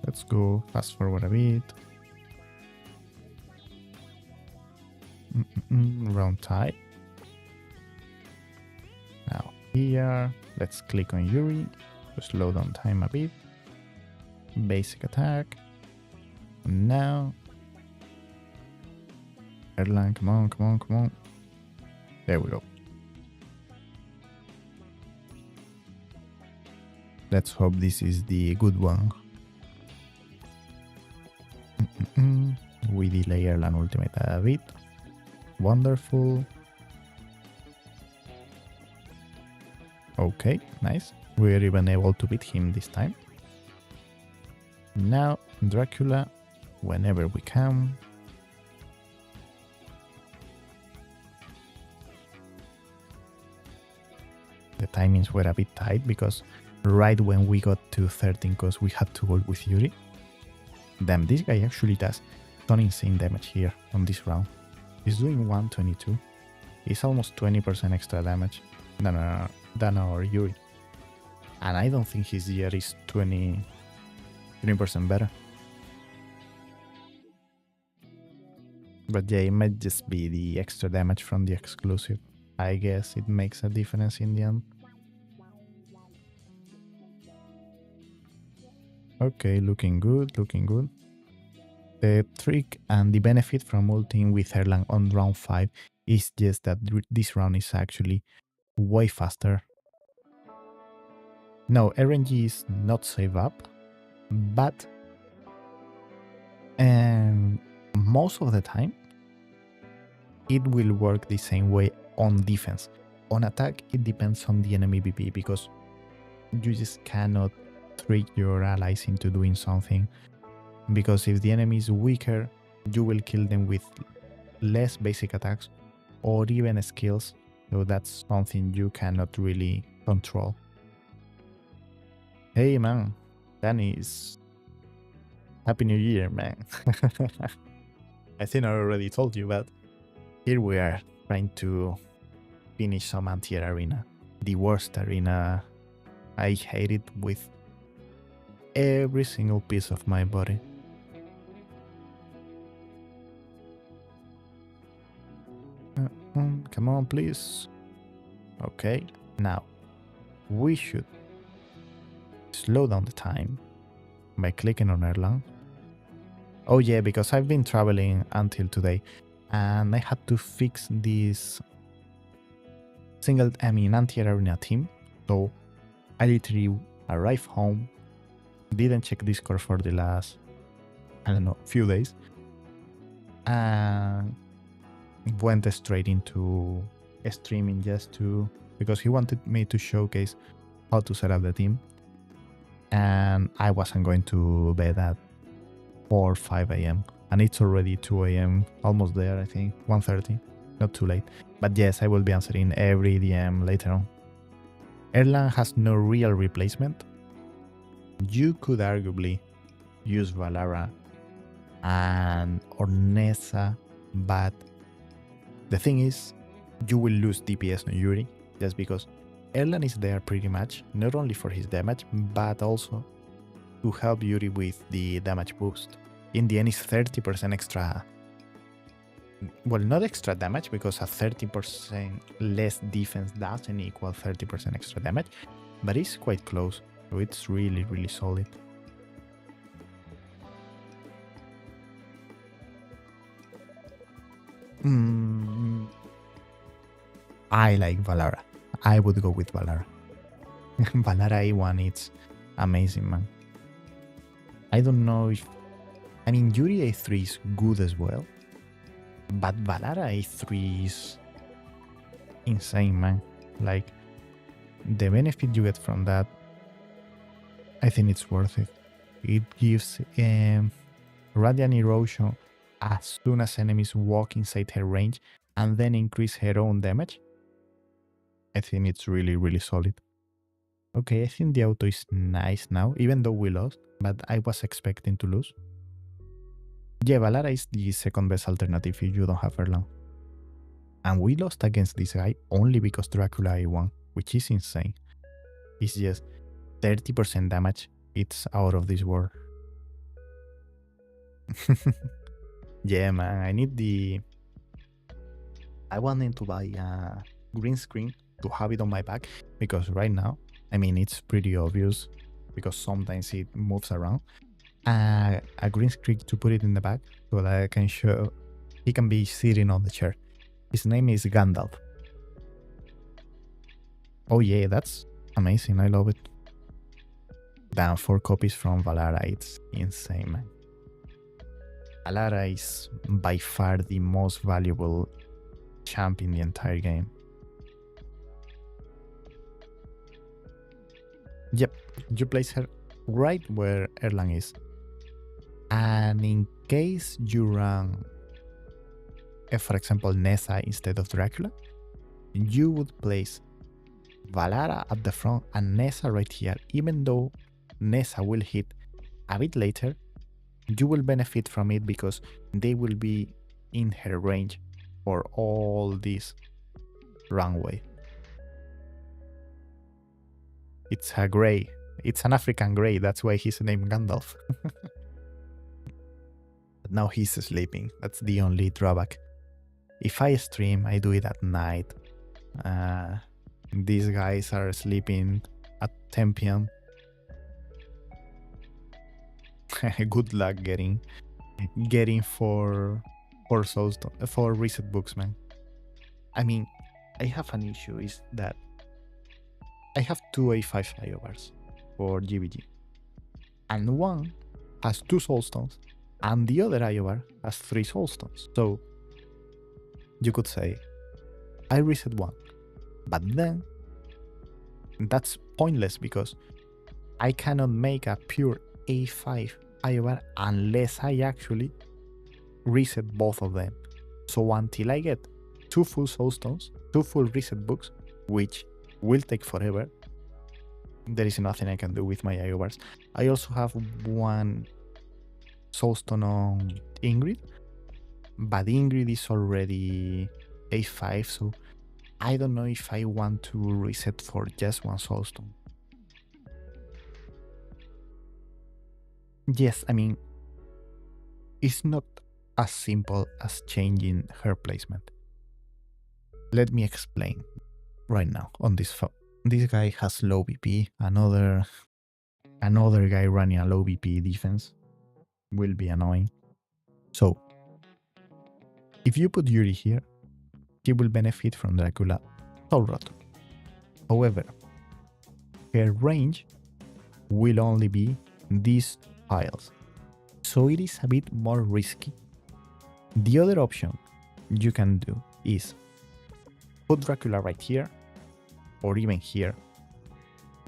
Let's go fast forward a bit. Round tie. Now here, let's click on Yuri to slow down time a bit. Basic attack. Now, Erlang, come on. There we go. Let's hope this is the good one. We delay Erlang ultimate a bit. Wonderful. Okay, nice. We're even able to beat him this time. Now, Dracula, whenever we can. The timings were a bit tight because right when we got to 13 cost, we had to ult with Yuri. Damn, this guy actually does some insane damage here on this round. He's doing 122. He's almost 20% extra damage than our Yuri. And I don't think his gear is 20% better. But yeah, it might just be the extra damage from the exclusive. I guess it makes a difference in the end. Okay, looking good. The trick and the benefit from ulting with Erlang on round 5 is just that this round is actually way faster. No, RNG is not save up, but most of the time it will work the same way on defense. On attack, it depends on the enemy BP because you just cannot trick your allies into doing something. Because if the enemy is weaker, you will kill them with less basic attacks or even skills. So that's something you cannot really control. Hey man, Danny's Happy New Year, man. I think I already told you, but here we are trying to finish some anti-air arena. The worst arena. I hate it with every single piece of my body. Come on, please. Okay, now we should slow down the time by clicking on Erlang. Oh yeah, because I've been traveling until today and I had to fix this anti-air arena team. So I literally arrived home, didn't check Discord for the last, I don't know, few days, and went straight into streaming because he wanted me to showcase how to set up the team, and I wasn't going to bed at 4 or 5 a.m. and it's already 2 a.m. almost there, I think 1:30, not too late. But yes, I will be answering every DM later on. Erlang has no real replacement. You could arguably use Valara or Nessa, but the thing is, you will lose DPS on Yuri just because Erlang is there pretty much, not only for his damage, but also to help Yuri with the damage boost. In the end, it's 30% extra. Well, not extra damage, because a 30% less defense doesn't equal 30% extra damage, but it's quite close, so it's really, really solid. I like Valara. I would go with Valara. Valara A1, it's amazing, man. I don't know if... I mean, Yuri A3 is good as well, but Valara A3 is insane, man. Like, the benefit you get from that, I think it's worth it. It gives Radiant Erosion as soon as enemies walk inside her range and then increase her own damage. I think it's really, really solid. Okay, I think the auto is nice now, even though we lost, but I was expecting to lose. Yeah, Valara is the second best alternative if you don't have Erlang. And we lost against this guy only because Dracula A1, which is insane. It's just 30% damage. It's out of this world. Yeah, man, I wanted to buy a green screen to have it on my back, because right now, I mean, it's pretty obvious because sometimes it moves around. A green screen to put it in the back so that I can show he can be sitting on the chair. His name is Gauntlet. Oh yeah, that's amazing. I love it. Damn, 4 copies from Valara. It's insane, man. Valara is by far the most valuable champ in the entire game. Yep, you place her right where Erlang is. And in case you run, for example, Nessa instead of Dracula, you would place Valara at the front and Nessa right here. Even though Nessa will hit a bit later, you will benefit from it because they will be in her range for all this runway. It's a grey. It's an African grey. That's why he's named Gandalf. But now he's sleeping. That's the only drawback. If I stream, I do it at night. These guys are sleeping at 10 p.m. Good luck getting 4 reset books, man. I mean, I have an issue, is that I have 2 A5 flyovers for GBG, and one has 2 soulstones and the other Iobar has 3 soulstones. So you could say I reset one, but then that's pointless because I cannot make a pure A5 IOR unless I actually reset both of them. So until I get 2 full soulstones, 2 full reset books, which will take forever, there is nothing I can do with my IORs. I also have 1 soulstone on Ingrid, but Ingrid is already A5, so I don't know if I want to reset for just 1 soulstone. Yes, I mean, it's not as simple as changing her placement. Let me explain right now on this phone. This guy has low BP, another guy running a low BP defense will be annoying. So, if you put Yuri here, he will benefit from Dracula Soul Rot. However, her range will only be these piles, so it is a bit more risky. The other option you can do is put Dracula right here, or even here.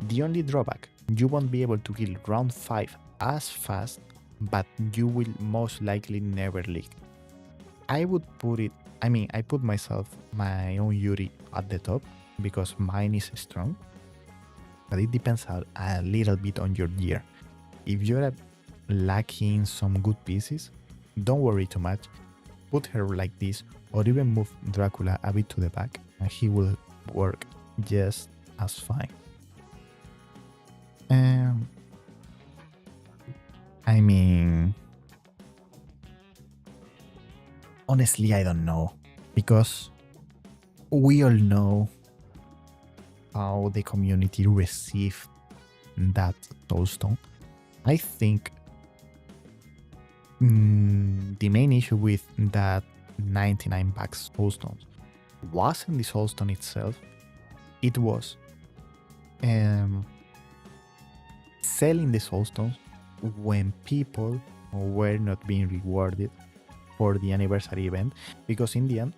The only drawback, you won't be able to kill round 5 as fast, but you will most likely never leak. I would put it, I put my own Yuri at the top because mine is strong, but it depends a little bit on your gear. If you're lacking some good pieces, don't worry too much. Put her like this, or even move Dracula a bit to the back, and he will work just as fine. Honestly, I don't know, because we all know how the community received that soulstone. I think the main issue with that 99 packs soulstones wasn't the soulstone itself, it was selling the soulstones when people were not being rewarded for the anniversary event, because in the end,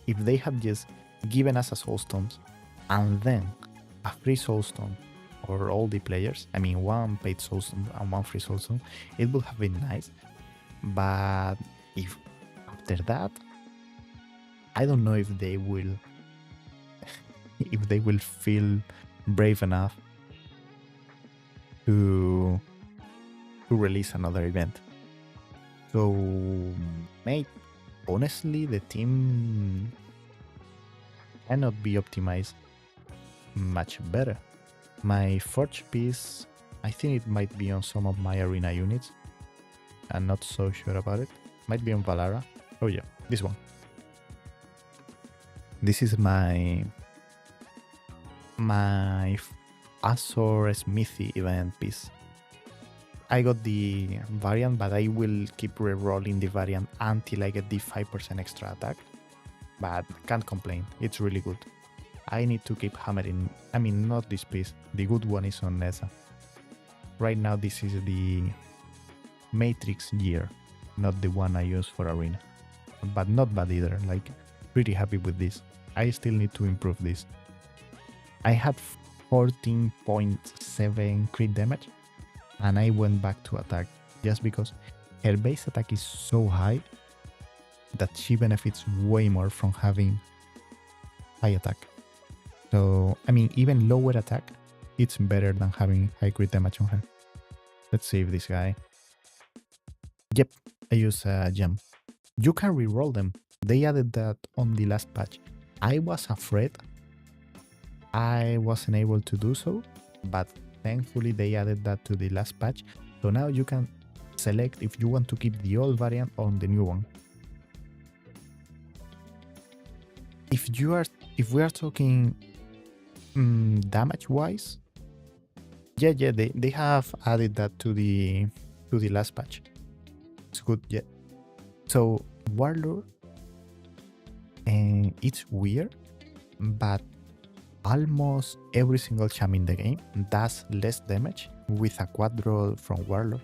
if they had just given us a soulstones and then a free soulstone for all the players, 1 paid soulstone and 1 free soulstone, it would have been nice. But if after that, I don't know if they will feel brave enough to release another event. So, mate, honestly, the team cannot be optimized much better. My forge piece, I think it might be on some of my arena units. I'm not so sure about it. Might be on Valara. Oh yeah, this one. This is my Azor Smithy event piece. I got the variant, but I will keep re-rolling the variant until I get the 5% extra attack. But can't complain, it's really good. I need to keep hammering, not this piece, the good one is on Nessa. Right now this is the Matrix gear, not the one I use for arena. But not bad either, like pretty happy with this. I still need to improve this. I had 14.7 crit damage and I went back to attack just because her base attack is so high that she benefits way more from having high attack. So, even lower attack, it's better than having high crit damage on her. Let's save this guy. Yep, I use a gem. You can reroll them. They added that on the last patch. I was afraid I wasn't able to do so, but thankfully they added that to the last patch. So now you can select if you want to keep the old variant on the new one. If we are talking damage wise, yeah, they have added that to the last patch. It's good, yeah. So Warlord, it's weird, but almost every single champ in the game does less damage with a quad roll from Warlord.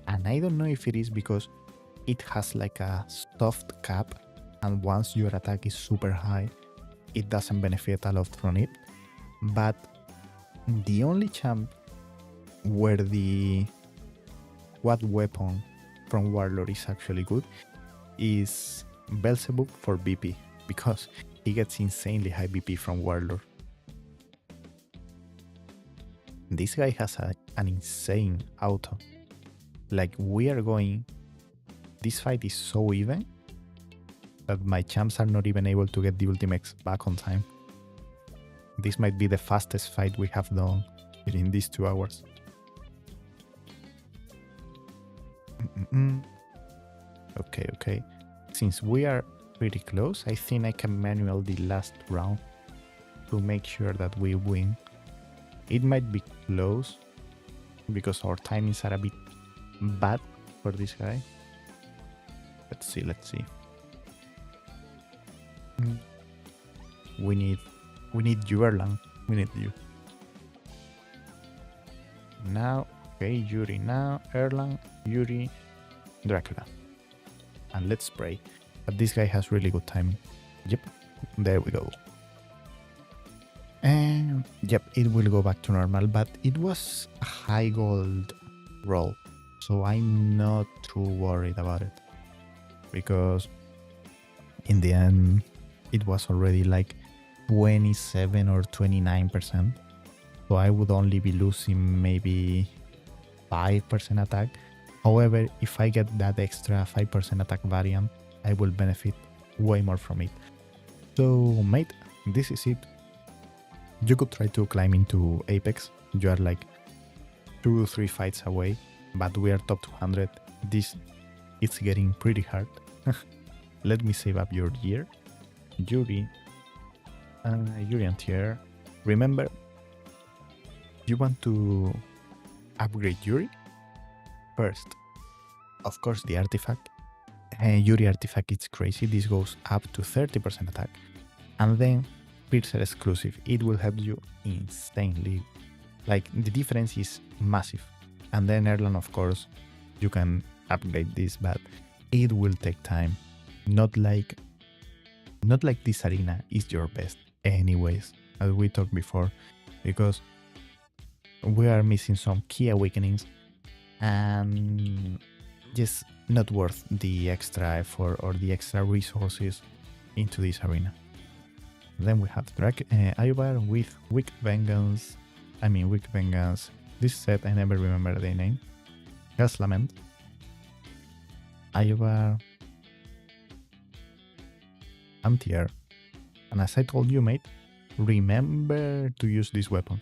And I don't know if it is because it has like a soft cap, and once your attack is super high, it doesn't benefit a lot from it. But the only champ where the what weapon from Warlord is actually good is Belzebub for BP, because he gets insanely high BP from Warlord. This guy has an insane auto. Like, we are going... This fight is so even that my champs are not even able to get the ultimates back on time. This might be the fastest fight we have done within these 2 hours. Okay. Since we are pretty close, I think I can manual the last round to make sure that we win. It might be close because our timings are a bit bad for this guy. Let's see. We need you, Erlang. We need you. Now, okay, Yuri now, Erlang, Yuri, Dracula. And let's pray. But this guy has really good timing. Yep, there we go. And yep, it will go back to normal, but it was a high gold roll, so I'm not too worried about it. Because in the end, it was already like 27 or 29%. So I would only be losing maybe 5% attack. However, if I get that extra 5% attack variant, I will benefit way more from it. So, mate, this is it. You could try to climb into Apex. You are like 2-3 fights away, but we are top 200. It's getting pretty hard. Let me save up your gear. Yuri and Tier. Remember, you want to upgrade Yuri? First, of course, the artifact. Yuri artifact is crazy. This goes up to 30% attack. And then Piercer exclusive. It will help you insanely. Like, the difference is massive. And then Erlang, of course, you can upgrade this, but it will take time. Not like this arena is your best anyways, as we talked before, because we are missing some key awakenings and just not worth the extra effort or the extra resources into this arena. Then we have Ayubar with Weak Vengeance. This set, I never remember the name. Gas Lament. Ayubar. Anti-air. And as I told you, mate, remember to use this weapon.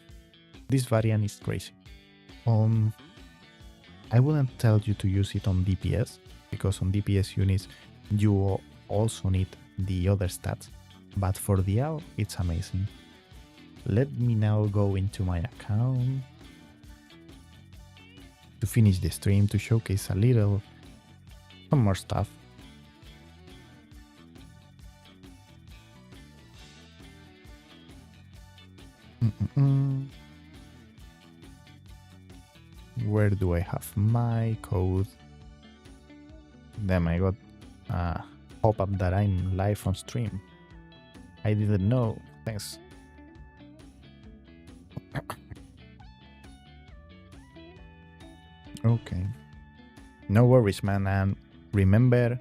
This variant is crazy. I wouldn't tell you to use it on DPS, because on DPS units you also need the other stats, but for the AO it's amazing. Let me now go into my account to finish the stream, to showcase some more stuff. Where do I have my code? Damn, I got a pop-up that I'm live on stream. I didn't know. Thanks. Okay. No worries, man. And remember,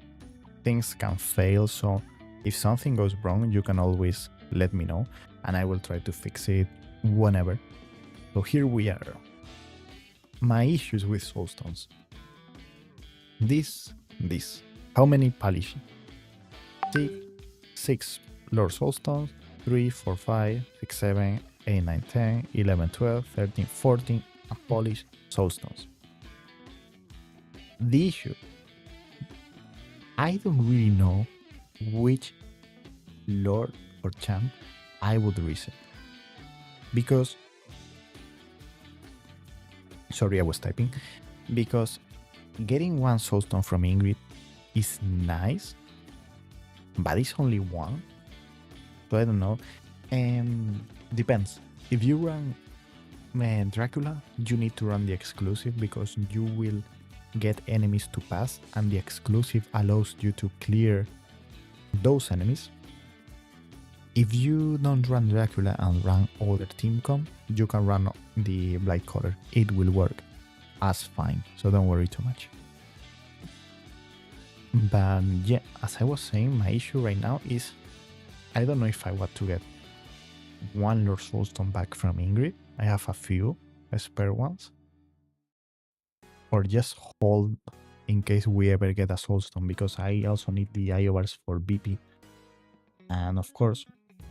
things can fail, so if something goes wrong, you can always let me know, and I will try to fix it whenever. So here we are. My issues with soulstones. This. How many polish? 6 Lord Soulstones, 3, 4, 5, 6, 7, 8, 9, 10, 11, 12, 13, 14 unpolished soulstones. The issue, I don't really know which Lord or champ I would reset. Because, sorry, I was typing. Because getting one soulstone from Ingrid is nice, but it's only one. So I don't know. Depends. If you run Dracula, you need to run the exclusive, because you will get enemies to pass, and the exclusive allows you to clear those enemies. If you don't run Dracula and run other team comp, you can run the Blight Caller. It will work as fine, so don't worry too much. But yeah, as I was saying, my issue right now is I don't know if I want to get one Lord Soulstone back from Ingrid. I have a few spare ones. Or just hold in case we ever get a Soulstone, because I also need the IORs for BP. And of course,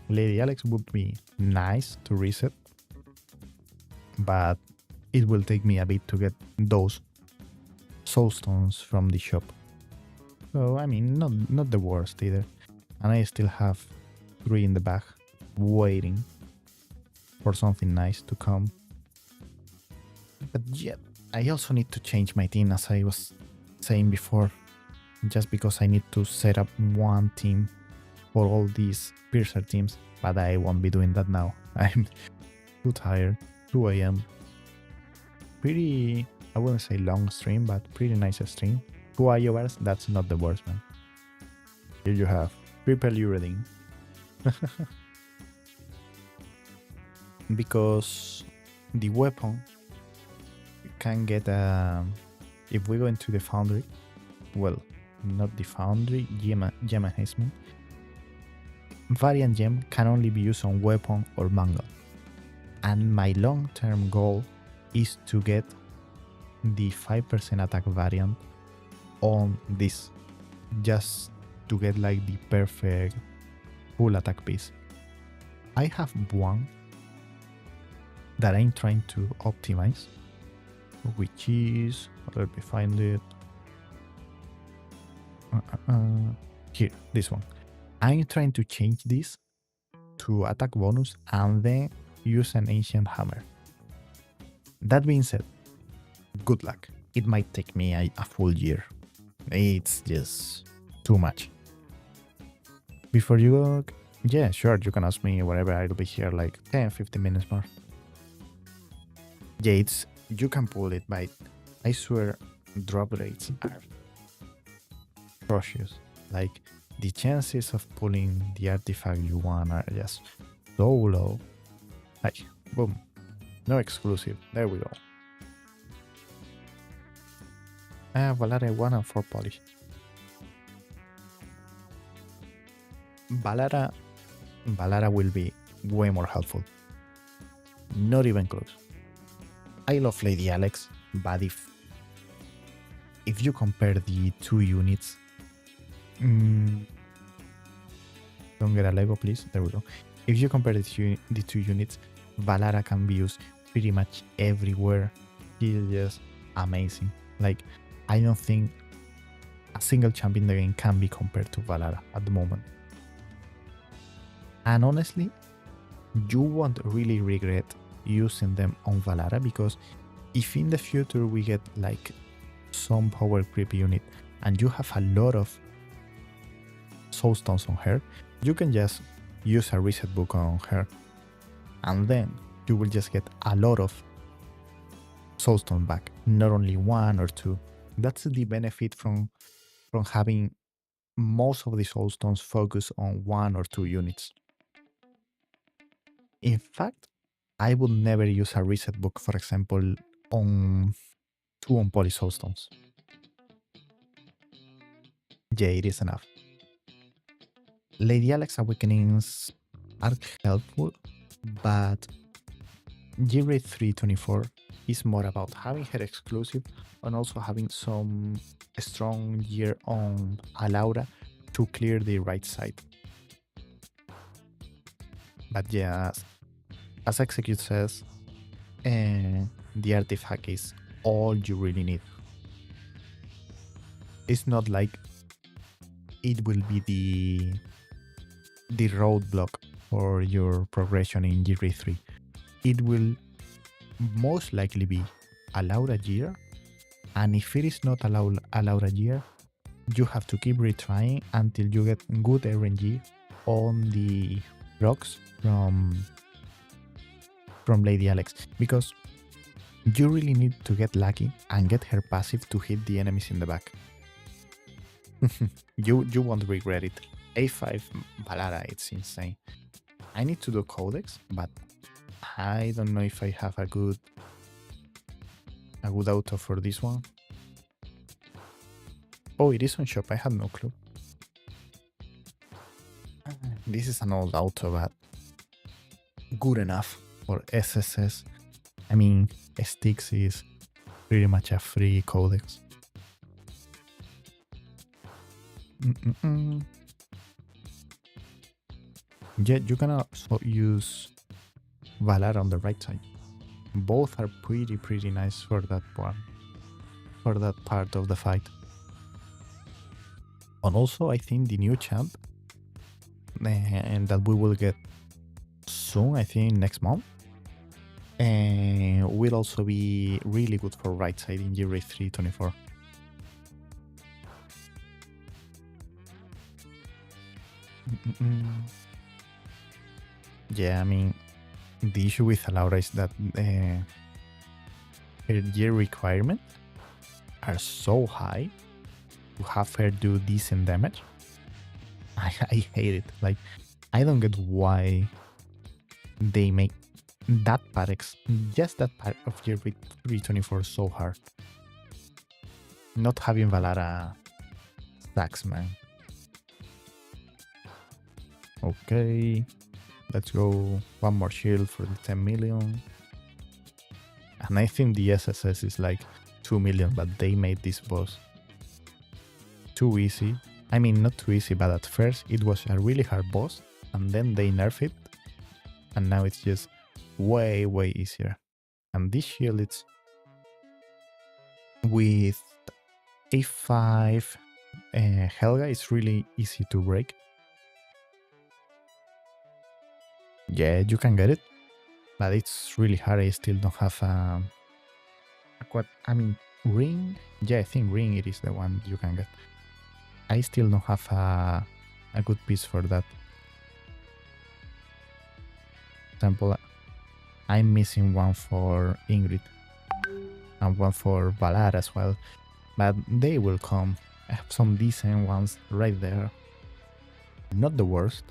Lady Alex would be nice to reset, but it will take me a bit to get those Soulstones from the shop. So, I mean, not the worst either. And I still have 3 in the bag, waiting for something nice to come. But yeah, I also need to change my team, as I was saying before, just because I need to set up one team for all these Piercer teams, but I won't be doing that now. I'm too tired. 2 a.m. Pretty, I wouldn't say long stream, but pretty nice stream. 2 hours, that's not the worst, man. Here you have triple Uridine. Because the weapon can get if we go into the foundry, well, not the foundry, gem enhancement, variant gem can only be used on weapon or mangle, and my long-term goal is to get the 5% attack variant on this, just to get like the perfect full attack piece. I have one that I'm trying to optimize, which is, let me find it, here, this one. I'm trying to change this to attack bonus and then use an ancient hammer. That being said, good luck. It might take me a full year. It's just too much. Before you go, yeah, sure, you can ask me wherever. I'll be here like 10-15 minutes more. Yeah, you can pull it, but I swear drop rates are atrocious. Like, the chances of pulling the artifact you want are just so low. Like, boom. No exclusive. There we go. Valara 1 and 4 polish. Valara will be way more helpful. Not even close. I love Lady Alex, but if you compare the 2 units, don't get a Lego, please. There we go. If you compare the two units, Valara can be used pretty much everywhere. She's just amazing. Like, I don't think a single champion in the game can be compared to Valara at the moment. And honestly, you won't really regret using them on Valara, because if in the future we get like some power creep unit and you have a lot of soulstones on her, you can just use a reset book on her, and then you will just get a lot of soulstone back, not only 1 or 2. That's the benefit from having most of the soulstones focus on 1 or 2 units. In fact, I would never use a reset book, for example, on 2 on poly soulstones. Yeah, it is enough. Lady Alex Awakenings are helpful, but G-Rate 324 is more about having her exclusive and also having some strong gear on Alaura to clear the right side. But yeah, as Execute says, the artifact is all you really need. It's not like it will be the roadblock for your progression in G-Rate 3. It will most likely be a Laura gear, and if it is not a Laura gear, you have to keep retrying until you get good RNG on the rocks from Lady Alex, because you really need to get lucky and get her passive to hit the enemies in the back. You won't regret it. A5 Valara, it's insane. I need to do codex, but I don't know if I have a good auto for this one. Oh, it is on shop. I had no clue. This is an old auto, but good enough for SSS. I mean, Styx is pretty much a free codex. Yeah, you can also use Valar on the right side. Both are pretty nice for that one, for that part of the fight. And also, I think the new champ, and that we will get soon, I think next month, and will also be really good for right side in Year 324. Yeah, I mean, the issue with Alaura is that her gear requirements are so high to have her do decent damage. I hate it. Like, I don't get why they make that part, just that part of Gear 324 so hard. Not having Valara sucks, man. Okay, let's go. One more shield for the 10 million. And I think the SSS is like 2 million, but they made this boss too easy. I mean, not too easy, but at first it was a really hard boss, and then they nerfed it, and now it's just way easier. And this shield, it's with A5 Helga, it's really easy to break. Yeah, you can get it, but it's really hard. I still don't have a ring. Yeah, I think ring it is the one you can get. I still don't have a good piece for that. For example, I'm missing one for Ingrid and one for Valar as well, but they will come. I have some decent ones right there. Not the worst.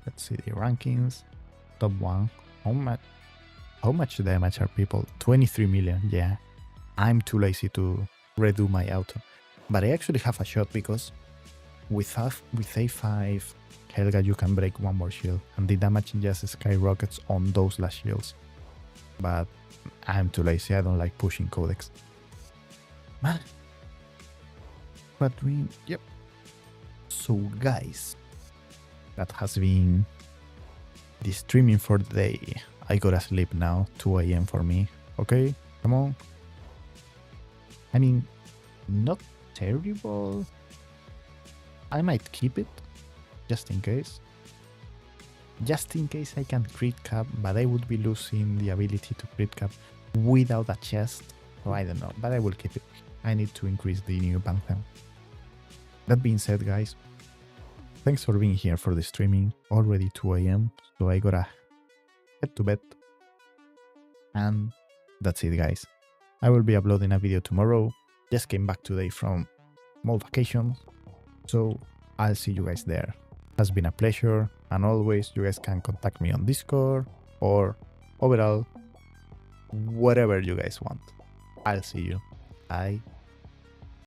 Let's see the rankings. Top 1. How much damage are people? 23 million. Yeah, I'm too lazy to redo my auto. But I actually have a shot because with A5 Helga you can break one more shield and the damage just skyrockets on those last shields. But I'm too lazy, I don't like pushing codex. Man. But yep. So guys, that has been the streaming for the day. I gotta sleep now, 2 AM for me. Okay, come on. I mean, not terrible. I might keep it, just in case. Just in case I can crit cap, but I would be losing the ability to crit cap without a chest. So I don't know, but I will keep it. I need to increase the new Pantheon. That being said, guys, thanks for being here for the streaming. Already 2 AM, so I gotta head to bed. And that's it, guys. I will be uploading a video tomorrow. Just came back today from small vacation, so I'll see you guys there. Has been a pleasure, and always you guys can contact me on Discord or overall, whatever you guys want. I'll see you. Bye.